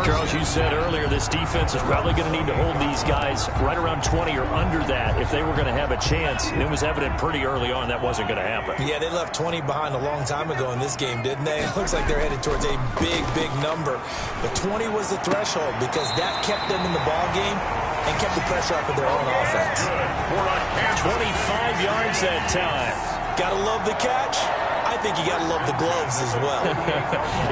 Charles, you said earlier this defense is probably going to need to hold these guys right around 20 or under that if they were going to have a chance. And it was evident pretty early on that wasn't going to happen. Yeah, they left 20 behind a long time ago in this game, didn't they? It looks like they're headed towards a big, big number. But 20 was the threshold because that kept them in the ball game and kept the pressure off of their own offense. 25 yards that time. Gotta love the catch. I think you gotta love the gloves as well.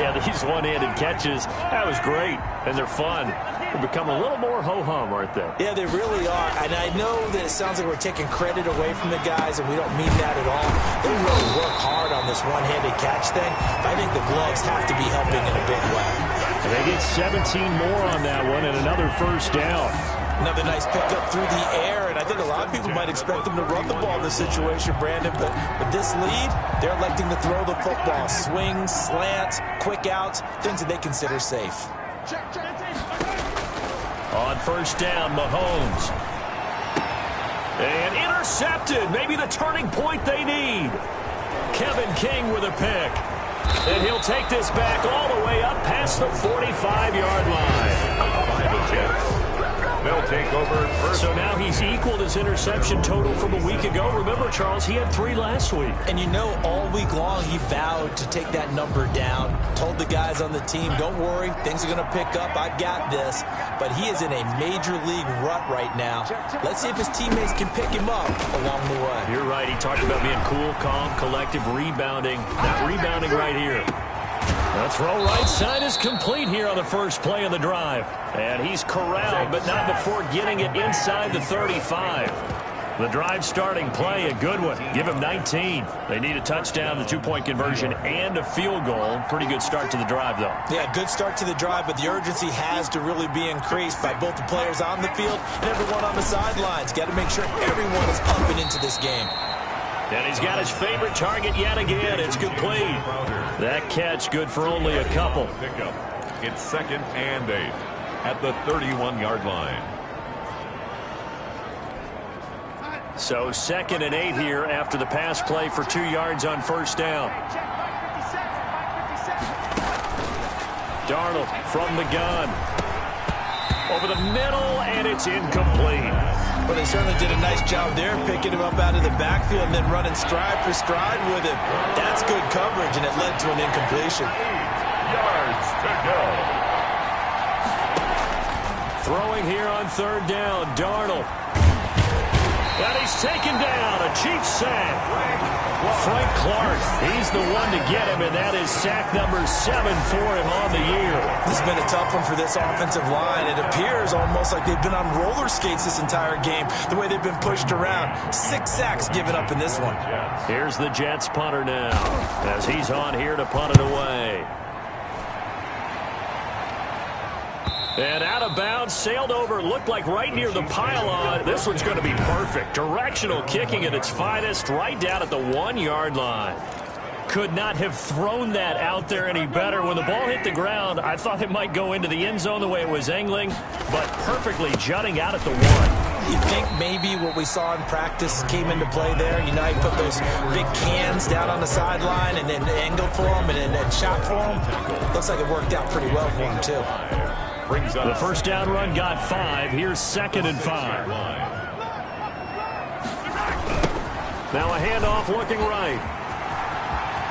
Yeah, these one-handed catches, that was great, and they're fun. They become a little more ho-hum, aren't they? Yeah, they really are. And I know that it sounds like we're taking credit away from the guys, and we don't mean that at all. They really work hard on this one-handed catch thing. I think the gloves have to be helping in a big way. And they get 17 more on that one and another first down. Another nice pickup through the air, and I think a lot of people might expect them to run the ball in this situation, Brandon, but with this lead, they're electing to throw the football. Swings, slants, quick outs, things that they consider safe. On first down, Mahomes. And intercepted, maybe the turning point they need. Kevin King with a pick. And he'll take this back all the way up past the 45-yard line. They'll take over first. So now he's equaled his interception total from a week ago. Remember, Charles, he had 3 last week. And you know, all week long he vowed to take that number down. Told the guys on the team, don't worry, things are going to pick up. I've got this. But he is in a major league rut right now. Let's see if his teammates can pick him up along the way. You're right. He talked about being cool, calm, collective, rebounding. Not rebounding right here. The throw right side is complete here on the first play of the drive. And he's corralled, but not before getting it inside the 35. The drive starting play, a good one. Give him 19. They need a touchdown, the 2-point conversion, and a field goal. Pretty good start to the drive, though. Yeah, good start to the drive, but the urgency has to really be increased by both the players on the field and everyone on the sidelines. Got to make sure everyone is up and into this game. And he's got his favorite target yet again. It's complete. That catch good for only a couple. It's 2nd and 8 at the 31-yard line. So 2nd and 8 here after the pass play for 2 yards on first down. Darnold from the gun. Over the middle, and it's incomplete. Well, they certainly did a nice job there, picking him up out of the backfield and then running stride for stride with him. That's good coverage, and it led to an incompletion. Yards to go. Throwing here on third down, Darnold. And he's taken down, a Chiefs sack. Frank Clark, he's the one to get him, and that is sack number 7 for him on the year. This has been a tough one for this offensive line. It appears almost like they've been on roller skates this entire game, the way they've been pushed around. 6 sacks given up in this one. Here's the Jets punter now, as he's on here to punt it away. And out of bounds, sailed over, looked like right near the pylon. This one's going to be perfect. Directional kicking at its finest, right down at the 1-yard line. Could not have thrown that out there any better. When the ball hit the ground, I thought it might go into the end zone the way it was angling, but perfectly jutting out at the 1. You think maybe what we saw in practice came into play there? You know, he put those big cans down on the sideline and then angled for him and then shot for him. Looks like it worked out pretty well for him, too. The first down run got 5. Here's 2nd and 5. Now a handoff looking right.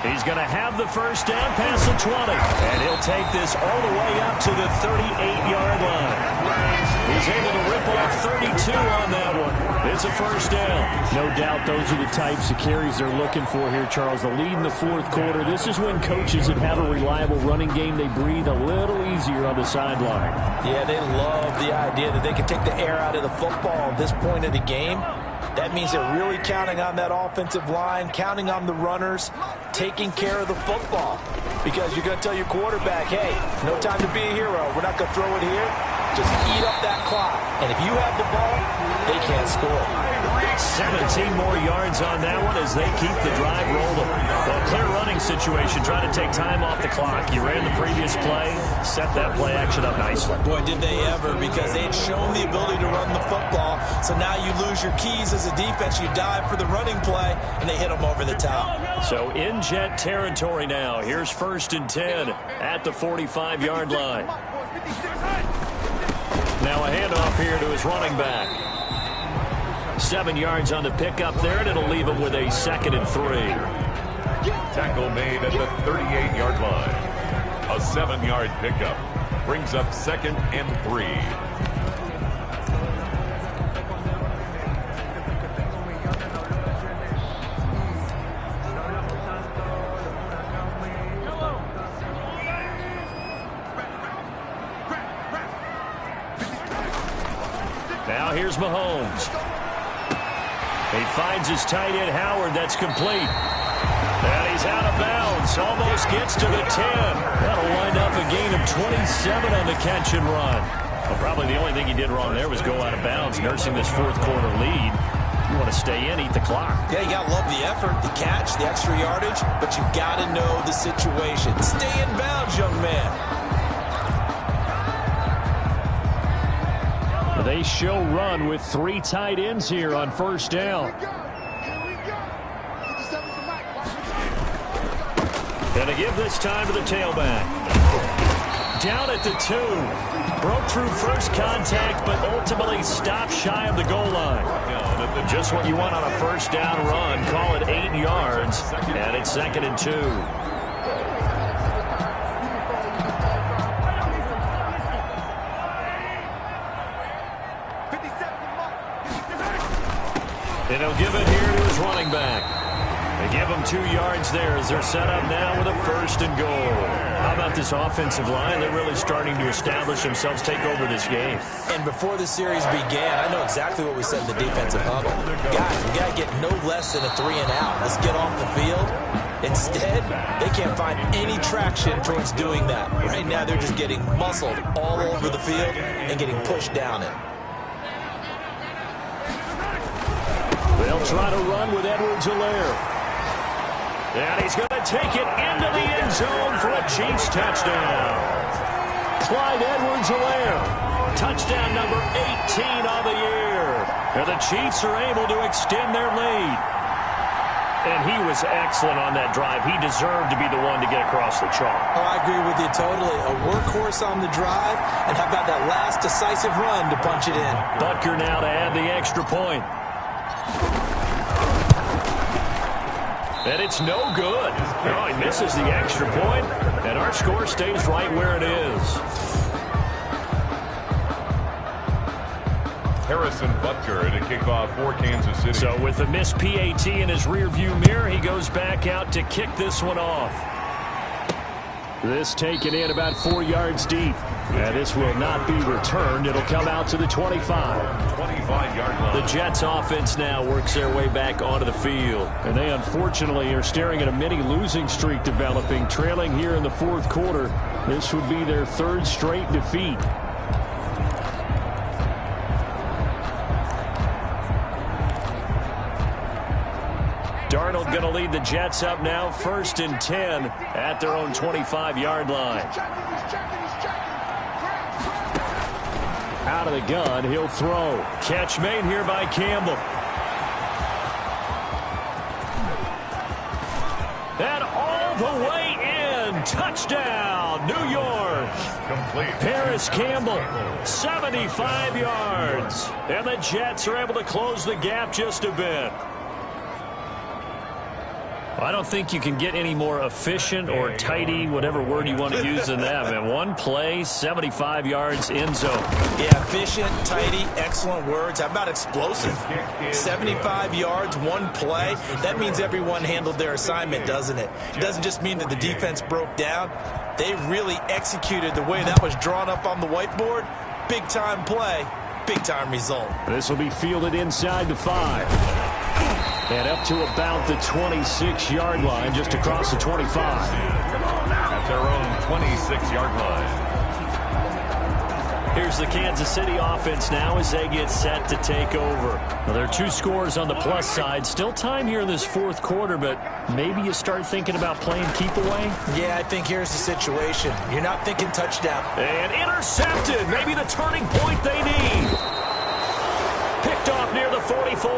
He's going to have the first down past the 20. And he'll take this all the way up to the 38-yard line. He's able to rip off 32 on that one. It's a first down. No doubt those are the types of carries they're looking for here, Charles. The lead in the fourth quarter. This is when coaches that have a reliable running game, they breathe a little easier on the sideline. Yeah, they love the idea that they can take the air out of the football at this point of the game. That means they're really counting on that offensive line, counting on the runners, taking care of the football. Because you're going to tell your quarterback, hey, no time to be a hero. We're not going to throw it here. Just eat up that clock. And if you have the ball, they can't score. 17 more yards on that one as they keep the drive rolling. Well, clear running situation, trying to take time off the clock. You ran the previous play, set that play action up nicely. Boy, did they ever, because they had shown the ability to run the football. So now you lose your keys as a defense. You dive for the running play, and they hit them over the top. So in Jet territory now. Here's 1st and 10 at the 45-yard line. Now a handoff here to his running back. 7 yards on the pickup there, and it'll leave him with a 2nd and 3. Tackle made at the 38-yard line. A 7-yard pickup brings up 2nd and 3. Now here's Mahomes. He finds his tight end, Howard. That's complete. And he's out of bounds. Almost gets to the 10. That'll wind up a gain of 27 on the catch and run. Well, probably the only thing he did wrong there was go out of bounds, nursing this 4th quarter lead. You want to stay in, eat the clock. Yeah, you got to love the effort, the catch, the extra yardage, but you got to know the situation. Stay in bounds, young man. They show run with 3 tight ends here on 1st down. And to give this time to the tailback. Down at the 2. Broke through first contact, but ultimately stopped shy of the goal line. Just what you want on a 1st down run. Call it 8 yards, and it's 2nd and 2. And he'll give it here to his running back. They give him 2 yards there as they're set up now with a 1st and goal. How about this offensive line? They're really starting to establish themselves, take over this game. And before the series began, I know exactly what we said in the defensive huddle. Guys, we got to get no less than a 3 and out. Let's get off the field. Instead, they can't find any traction towards doing that. Right now, they're just getting muscled all over the field and getting pushed down it. They'll try to run with Edwards-Helaire. And he's going to take it into the end zone for a Chiefs touchdown. Clyde Edwards-Helaire, touchdown number 18 on the year. And the Chiefs are able to extend their lead. And he was excellent on that drive. He deserved to be the one to get across the chalk. Oh, I agree with you totally. A workhorse on the drive. And how about that last decisive run to punch it in? Butker now to add the extra point. And it's no good. Oh, he misses the extra point, and our score stays right where it is. Harrison Butker to kick off for Kansas City. So with the missed PAT in his rearview mirror, he goes back out to kick this one off. This taken in about 4 yards deep. And this will not be returned. It'll come out to the 25. 25-yard line. The Jets offense now works their way back onto the field. And they unfortunately are staring at a mini losing streak developing, trailing here in the 4th quarter. This would be their 3rd straight defeat. Darnold going to lead the Jets up now, 1st and 10 at their own 25-yard line. Out of the gun, he'll throw. Catch made here by Campbell. And all the way in. Touchdown, New York. Complete. Paris Campbell, 75 yards. And the Jets are able to close the gap just a bit. I don't think you can get any more efficient or tidy, whatever word you want to use in that, man. One play, 75 yards, end zone. Yeah, efficient, tidy, excellent words. How about explosive? 75 yards, one play. That means everyone handled their assignment, doesn't it? It doesn't just mean that the defense broke down. They really executed the way that was drawn up on the whiteboard. Big-time play, big-time result. This will be fielded inside the 5. And up to about the 26-yard line, just across the 25. At their own 26-yard line. Here's the Kansas City offense now as they get set to take over. Well, there are 2 scores on the plus side. Still time here in this fourth quarter, but maybe you start thinking about playing keep away? Yeah, I think here's the situation. You're not thinking touchdown. And intercepted. Maybe the turning point they need. Picked off near the 44.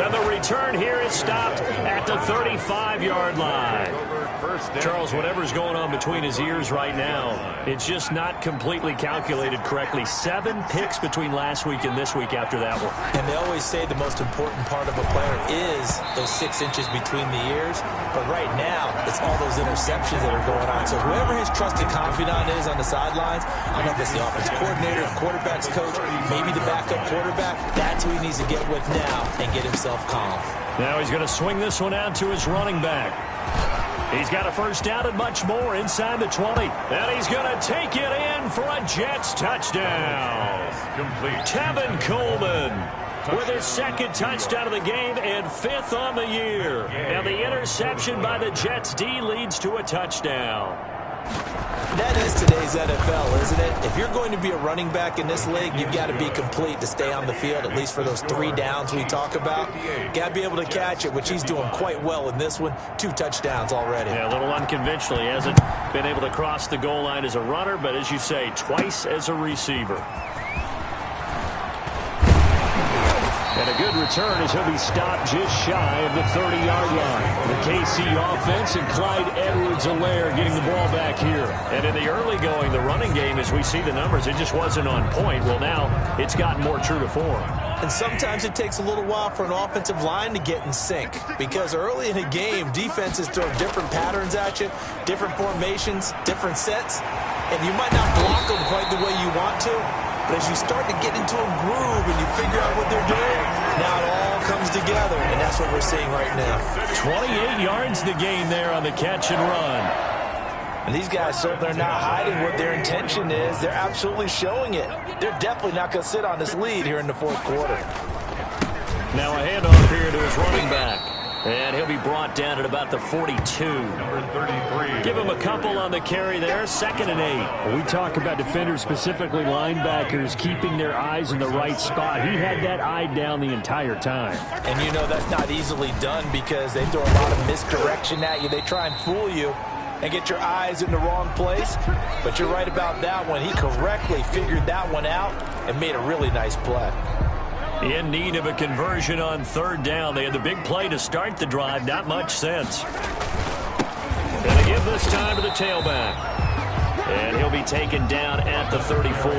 And the return here is stopped at the 35-yard line. Charles, whatever's going on between his ears right now, it's just not completely calculated correctly. 7 picks between last week and this week after that one. And they always say the most important part of a player is those 6 inches between the ears. But right now, it's all those interceptions that are going on. So whoever his trusted confidant is on the sidelines, I don't know if it's the offense coordinator, the quarterback's coach, maybe the backup quarterback, that's who he needs to get with now and get himself calm. Now he's going to swing this one out to his running back. He's got a first down and much more inside the 20. And he's going to take it in for a Jets touchdown. Complete. Tevin Coleman with his 2nd touchdown of the game and 5th on the year. And the interception by the Jets D leads to a touchdown. That is today's NFL, isn't it? If you're going to be a running back in this league, you've got to be complete to stay on the field, at least for those 3 downs we talk about. Got to be able to catch it, which he's doing quite well in this one. 2 touchdowns already. Yeah, a little unconventional. He hasn't been able to cross the goal line as a runner, but as you say, twice as a receiver. And a good return as he'll be stopped just shy of the 30-yard line. The KC offense and Clyde Edwards-Helaire getting the ball back here. And in the early going, the running game, as we see the numbers, it just wasn't on point. Well, now it's gotten more true to form. And sometimes it takes a little while for an offensive line to get in sync, because early in a game, defenses throw different patterns at you, different formations, different sets, and you might not block them quite the way you want to. But as you start to get into a groove and you figure out what they're doing, now it all comes together, and that's what we're seeing right now. 28 yards the gain there on the catch and run. And these guys certainly are not hiding what their intention is. They're absolutely showing it. They're definitely not going to sit on this lead here in the fourth quarter. Now a handoff here to his running back. And he'll be brought down at about the 42. Number 33. Give him a couple on the carry there. 2nd and 8. We talk about defenders, specifically linebackers, keeping their eyes in the right spot. He had that eye down the entire time. And you know that's not easily done because they throw a lot of misdirection at you. They try and fool you and get your eyes in the wrong place. But you're right about that one. He correctly figured that one out and made a really nice play. In need of a conversion on 3rd down. They had the big play to start the drive. Not much sense. Going to give this time to the tailback. And he'll be taken down at the 34.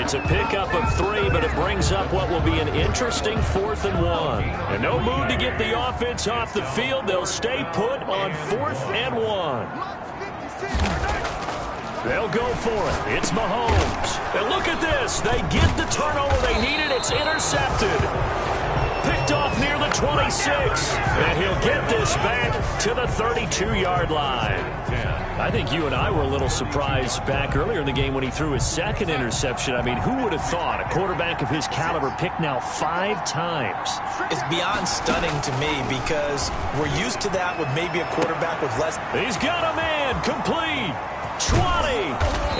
It's a pickup of 3, but it brings up what will be an interesting 4th and 1. And no mood to get the offense off the field. They'll stay put on 4th and 1. They'll go for it. It's Mahomes. And look at this. They get the turnover they needed. It's intercepted. Picked off near the 26. And he'll get this back to the 32-yard line. I think you and I were a little surprised back earlier in the game when he threw his 2nd interception. I mean, who would have thought a quarterback of his caliber picked now 5 times? It's beyond stunning to me because we're used to that with maybe a quarterback with less. He's got a man. Complete. 20.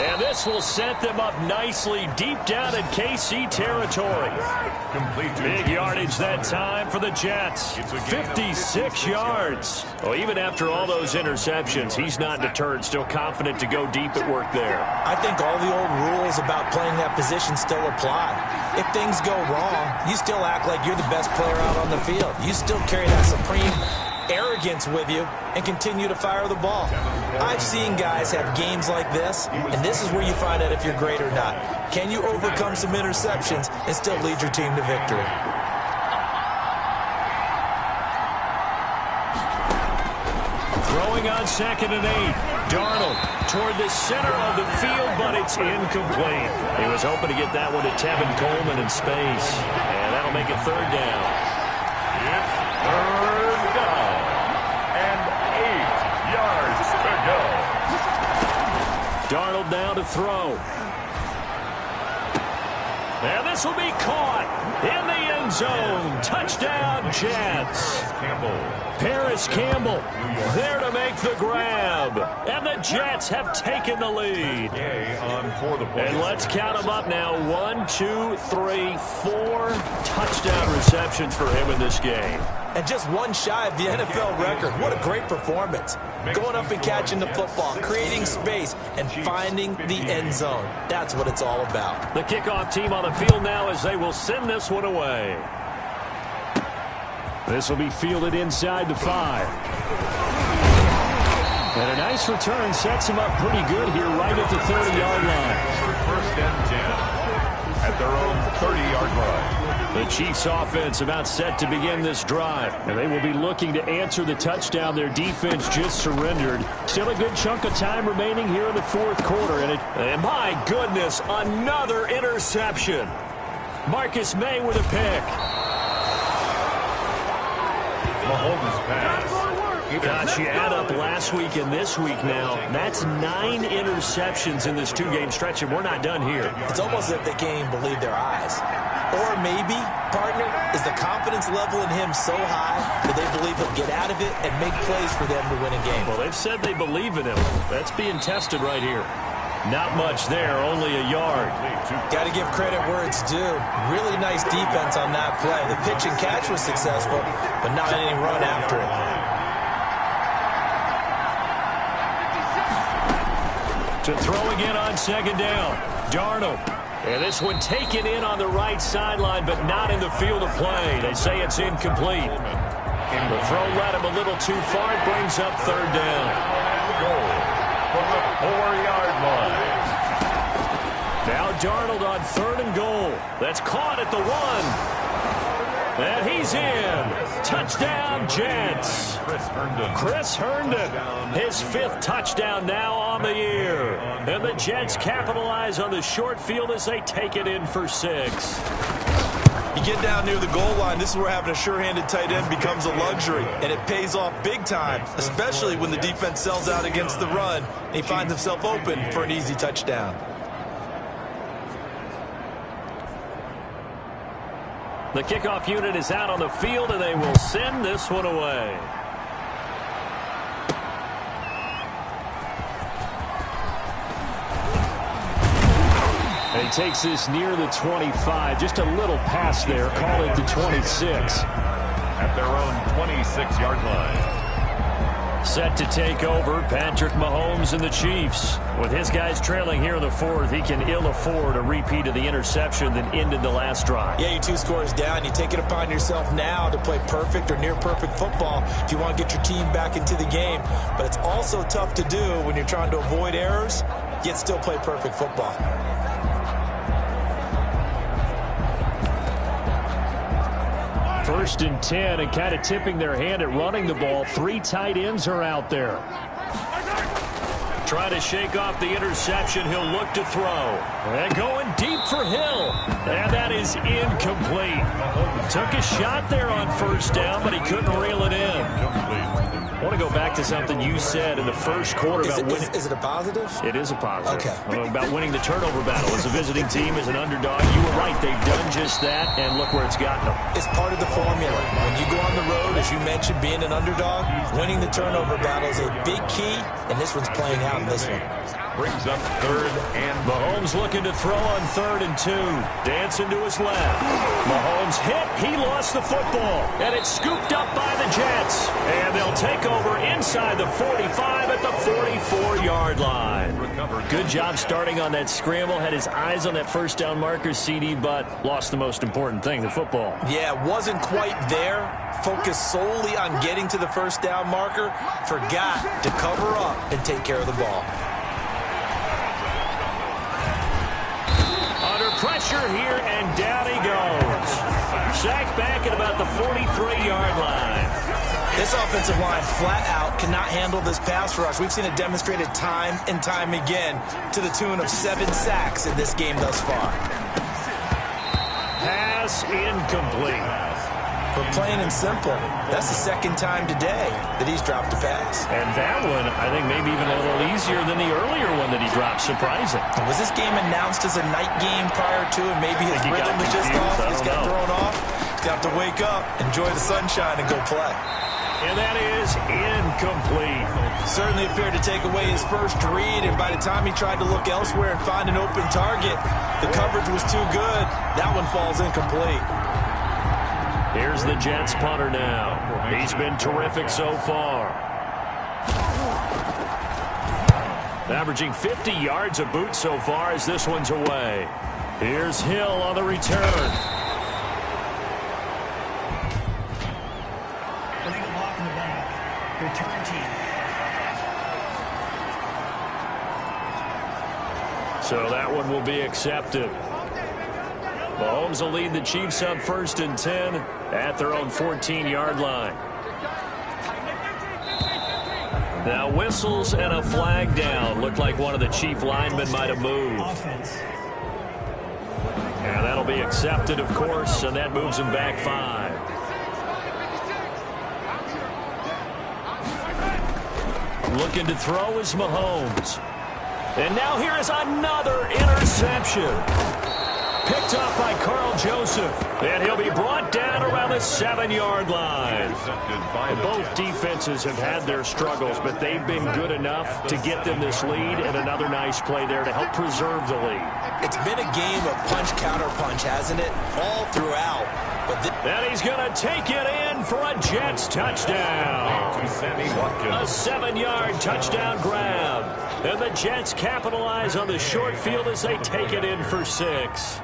And this will set them up nicely deep down in KC territory. Big yardage that time for the Jets. 56 yards. Well, even after all those interceptions, he's not deterred. Still confident to go deep at work there. I think all the old rules about playing that position still apply. If things go wrong, you still act like you're the best player out on the field. You still carry that supreme arrogance with you and continue to fire the ball. I've seen guys have games like this, and this is where you find out if you're great or not. Can you overcome some interceptions and still lead your team to victory? Throwing on 2nd and 8. Darnold toward the center of the field, but it's incomplete. He was hoping to get that one to Tevin Coleman in space, and that'll make it 3rd down. It's 3rd down and 8 yards to go. Darnold now to throw. And this will be caught in the end end zone. Touchdown, Jets. Paris Campbell there to make the grab. And the Jets have taken the lead. And let's count them up now. 1, 2, 3, 4 touchdown receptions for him in this game. And just one shy of the NFL record. What a great performance. Going up and catching the football, creating space, and finding the end zone. That's what it's all about. The kickoff team on the field now as they will send this one away. This will be fielded inside the 5. And a nice return sets him up pretty good here right at the 30-yard line. First and 10 at their own 30-yard line. The Chiefs offense about set to begin this drive. And they will be looking to answer the touchdown their defense just surrendered. Still a good chunk of time remaining here in the fourth quarter. And my goodness, another interception. Marcus May with a pick. Mahomes pass. Gosh, you add up last week and this week now. That's 9 interceptions in this 2-game stretch, and we're not done here. It's almost as if they can't even believe their eyes. Or maybe, partner, is the confidence level in him so high that they believe he'll get out of it and make plays for them to win a game. Well, they've said they believe in him. That's being tested right here. Not much there, only a yard. Got to give credit where it's due. Really nice defense on that play. The pitch and catch was successful, but not any run after it. To throw again on second down. Darnold. And this one taken in on the right sideline, but not in the field of play. They say it's incomplete. The throw led him a little too far. It brings up third down. Goal from the 4-yard line. Now Darnold on 3rd and goal. That's caught at the 1. And he's in. Touchdown, Jets. Chris Herndon. His 5th touchdown now on the year. And the Jets capitalize on the short field as they take it in for 6. You get down near the goal line, this is where having a sure-handed tight end becomes a luxury, and it pays off big time, especially when the defense sells out against the run, and he finds himself open for an easy touchdown. The kickoff unit is out on the field, and they will send this one away. And he takes this near the 25. Just a little pass there. Call it the 26. At their own 26-yard line. Set to take over, Patrick Mahomes and the Chiefs. With his guys trailing here in the 4th, he can ill afford a repeat of the interception that ended the last drive. Yeah, you're 2 scores down. You take it upon yourself now to play perfect or near-perfect football if you want to get your team back into the game. But it's also tough to do when you're trying to avoid errors, yet still play perfect football. First and 10, and kind of tipping their hand at running the ball. 3 tight ends are out there. Trying to shake off the interception. He'll look to throw. And going deep for Hill. And that is incomplete. Took a shot there on first down, but he couldn't reel it in. I want to go back to something you said in the first quarter about winning. Is it a positive? It is a positive. Okay. About winning the turnover battle. As a visiting team, as an underdog, you were right. They've done just that, and look where it's gotten them. It's part of the formula. When you go on the road, as you mentioned, being an underdog, winning the turnover battle is a big key, and this one's playing out in this one. Brings up 3rd and Mahomes looking to throw on 3rd and 2. Dancing to his left. Mahomes hit. He lost the football. And it's scooped up by the Jets. And they'll take over inside the 45 at the 44-yard line. Good job starting on that scramble. Had his eyes on that first down marker, CD, but lost the most important thing, the football. Yeah, wasn't quite there. Focused solely on getting to the first down marker. Forgot to cover up and take care of the ball. Pressure here, and down he goes. Sacked back at about the 43-yard line. This offensive line flat out cannot handle this pass rush. We've seen it demonstrated time and time again to the tune of 7 sacks in this game thus far. Pass incomplete. But plain and simple, that's the 2nd time today that he's dropped a pass. And that one, I think, maybe even a little easier than the earlier one that he dropped. Surprising. Was this game announced as a night game prior to, and maybe his rhythm was just off? He just got thrown off? Got to wake up, enjoy the sunshine, and go play. And that is incomplete. Certainly appeared to take away his first read, and by the time he tried to look elsewhere and find an open target, the coverage was too good. That one falls incomplete. Here's the Jets punter now. He's been terrific so far. Averaging 50 yards a boot so far as this one's away. Here's Hill on the return. Illegal block in the back. Return team. So that one will be accepted. Mahomes will lead the Chiefs up 1st and 10 at their own 14-yard line. Now whistles and a flag down. Looked like one of the Chief linemen might have moved. Offense. And that'll be accepted, of course, and that moves him back 5. Looking to throw is Mahomes. And now here is another interception. Picked up by Carl Joseph. And he'll be brought down around the 7-yard line. Both defenses have had their struggles, but they've been good enough to get them this lead, and another nice play there to help preserve the lead. It's been a game of punch-counter-punch, hasn't it? All throughout. And he's going to take it in for a Jets touchdown. A 7-yard touchdown grab. And the Jets capitalize on the short field as they take it in for 6.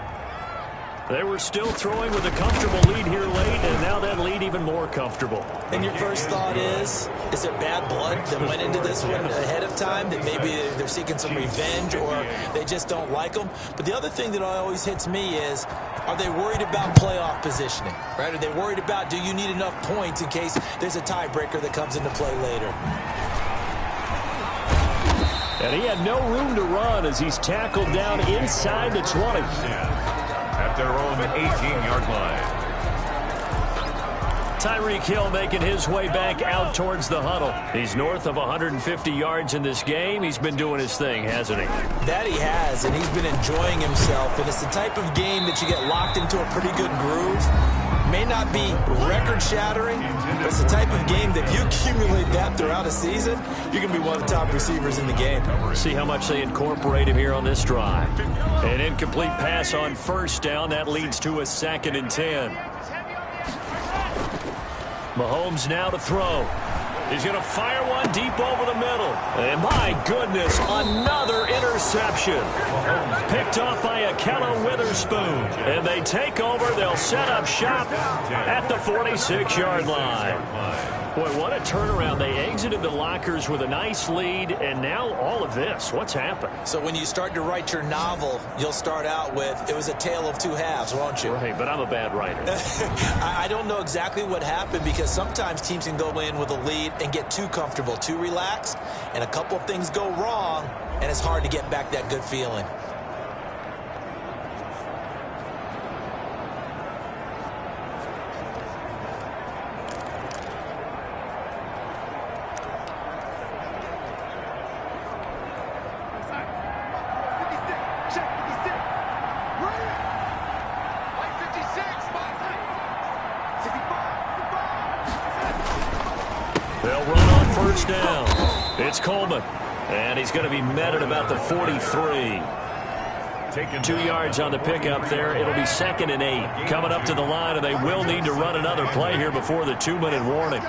They were still throwing with a comfortable lead here late, and now that lead even more comfortable. And your first thought is it bad blood that went into this one ahead of time, that maybe they're seeking some revenge or they just don't like them? But the other thing that always hits me is, are they worried about playoff positioning? Right? Are they worried about, do you need enough points in case there's a tiebreaker that comes into play later? And he had no room to run as he's tackled down inside the 20. At their own 18-yard line. Tyreek Hill making his way back out towards the huddle. He's north of 150 yards in this game. He's been doing his thing, hasn't he? That he has, and he's been enjoying himself. And it's the type of game that you get locked into a pretty good groove. May not be record-shattering, but it's the type of game that if you accumulate that throughout a season, you're going to be one of the top receivers in the game. See how much they incorporate him here on this drive. An incomplete pass on first down. That leads to a 2nd and 10. Mahomes now to throw. He's going to fire one deep over the middle. And my goodness, another interception. Picked off by Akello Witherspoon. And they take over. They'll set up shop at the 46-yard line. Boy, what a turnaround. They exited the lockers with a nice lead, and now all of this. What's happened? So when you start to write your novel, you'll start out with, it was a tale of two halves, won't you? Right, but I'm a bad writer. I don't know exactly what happened, because sometimes teams can go in with a lead and get too comfortable, too relaxed, and a couple of things go wrong, and it's hard to get back that good feeling. They'll run on first down. It's Coleman. And he's going to be met at about the 43. 2 yards on the pickup there. It'll be 2nd and 8. Coming up to the line, and they will need to run another play here before the 2-minute warning.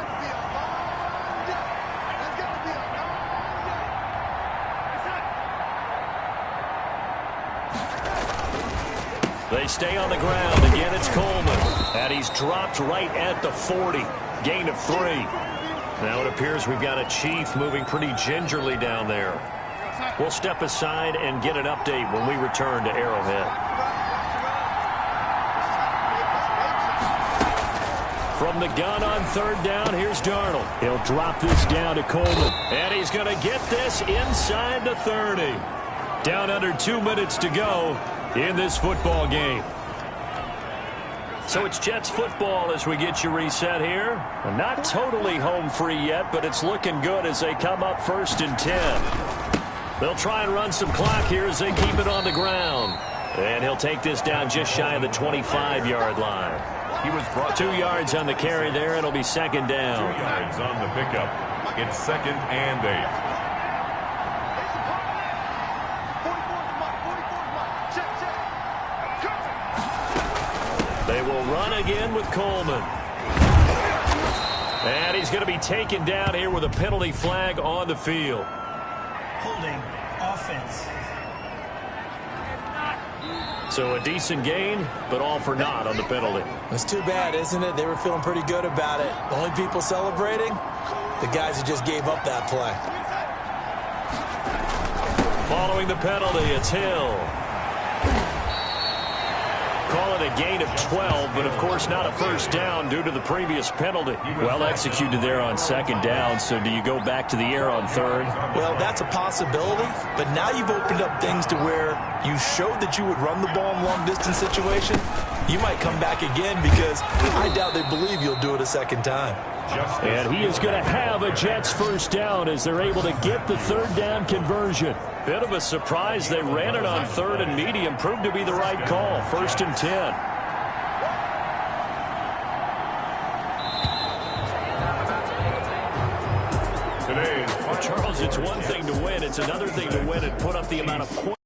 They stay on the ground. Again, it's Coleman. And he's dropped right at the 40. Gain of 3. Now it appears we've got a Chief moving pretty gingerly down there. We'll step aside and get an update when we return to Arrowhead. From the gun on 3rd down, here's Darnold. He'll drop this down to Coleman. And he's going to get this inside the 30. Down under 2 minutes to go in this football game. So it's Jets football as we get you reset here. Not totally home free yet, but it's looking good as they come up 1st and 10. They'll try and run some clock here as they keep it on the ground. And he'll take this down just shy of the 25-yard line. He was brought 2 yards on the carry there. It'll be second down. 2 yards on the pickup. It's 2nd and 8. They will run again with Coleman. And he's going to be taken down here with a penalty flag on the field. Holding offense. So a decent gain, but all for naught on the penalty. It's too bad, isn't it? They were feeling pretty good about it. The only people celebrating, the guys who just gave up that play. Following the penalty, it's Hill. Call it a gain of 12, but of course not a first down due to the previous penalty. Well executed there on second down, so do you go back to the air on third? Well, that's a possibility, but now you've opened up things to where you showed that you would run the ball in long-distance situation. You might come back again because I doubt they believe you'll do it a second time. And he is going to have a Jets first down as they're able to get the third down conversion. Bit of a surprise. They ran it on third and medium. Proved to be the right call. 1st and 10. Today's Charles, it's one thing to win. It's another thing to win and put up the amount of points.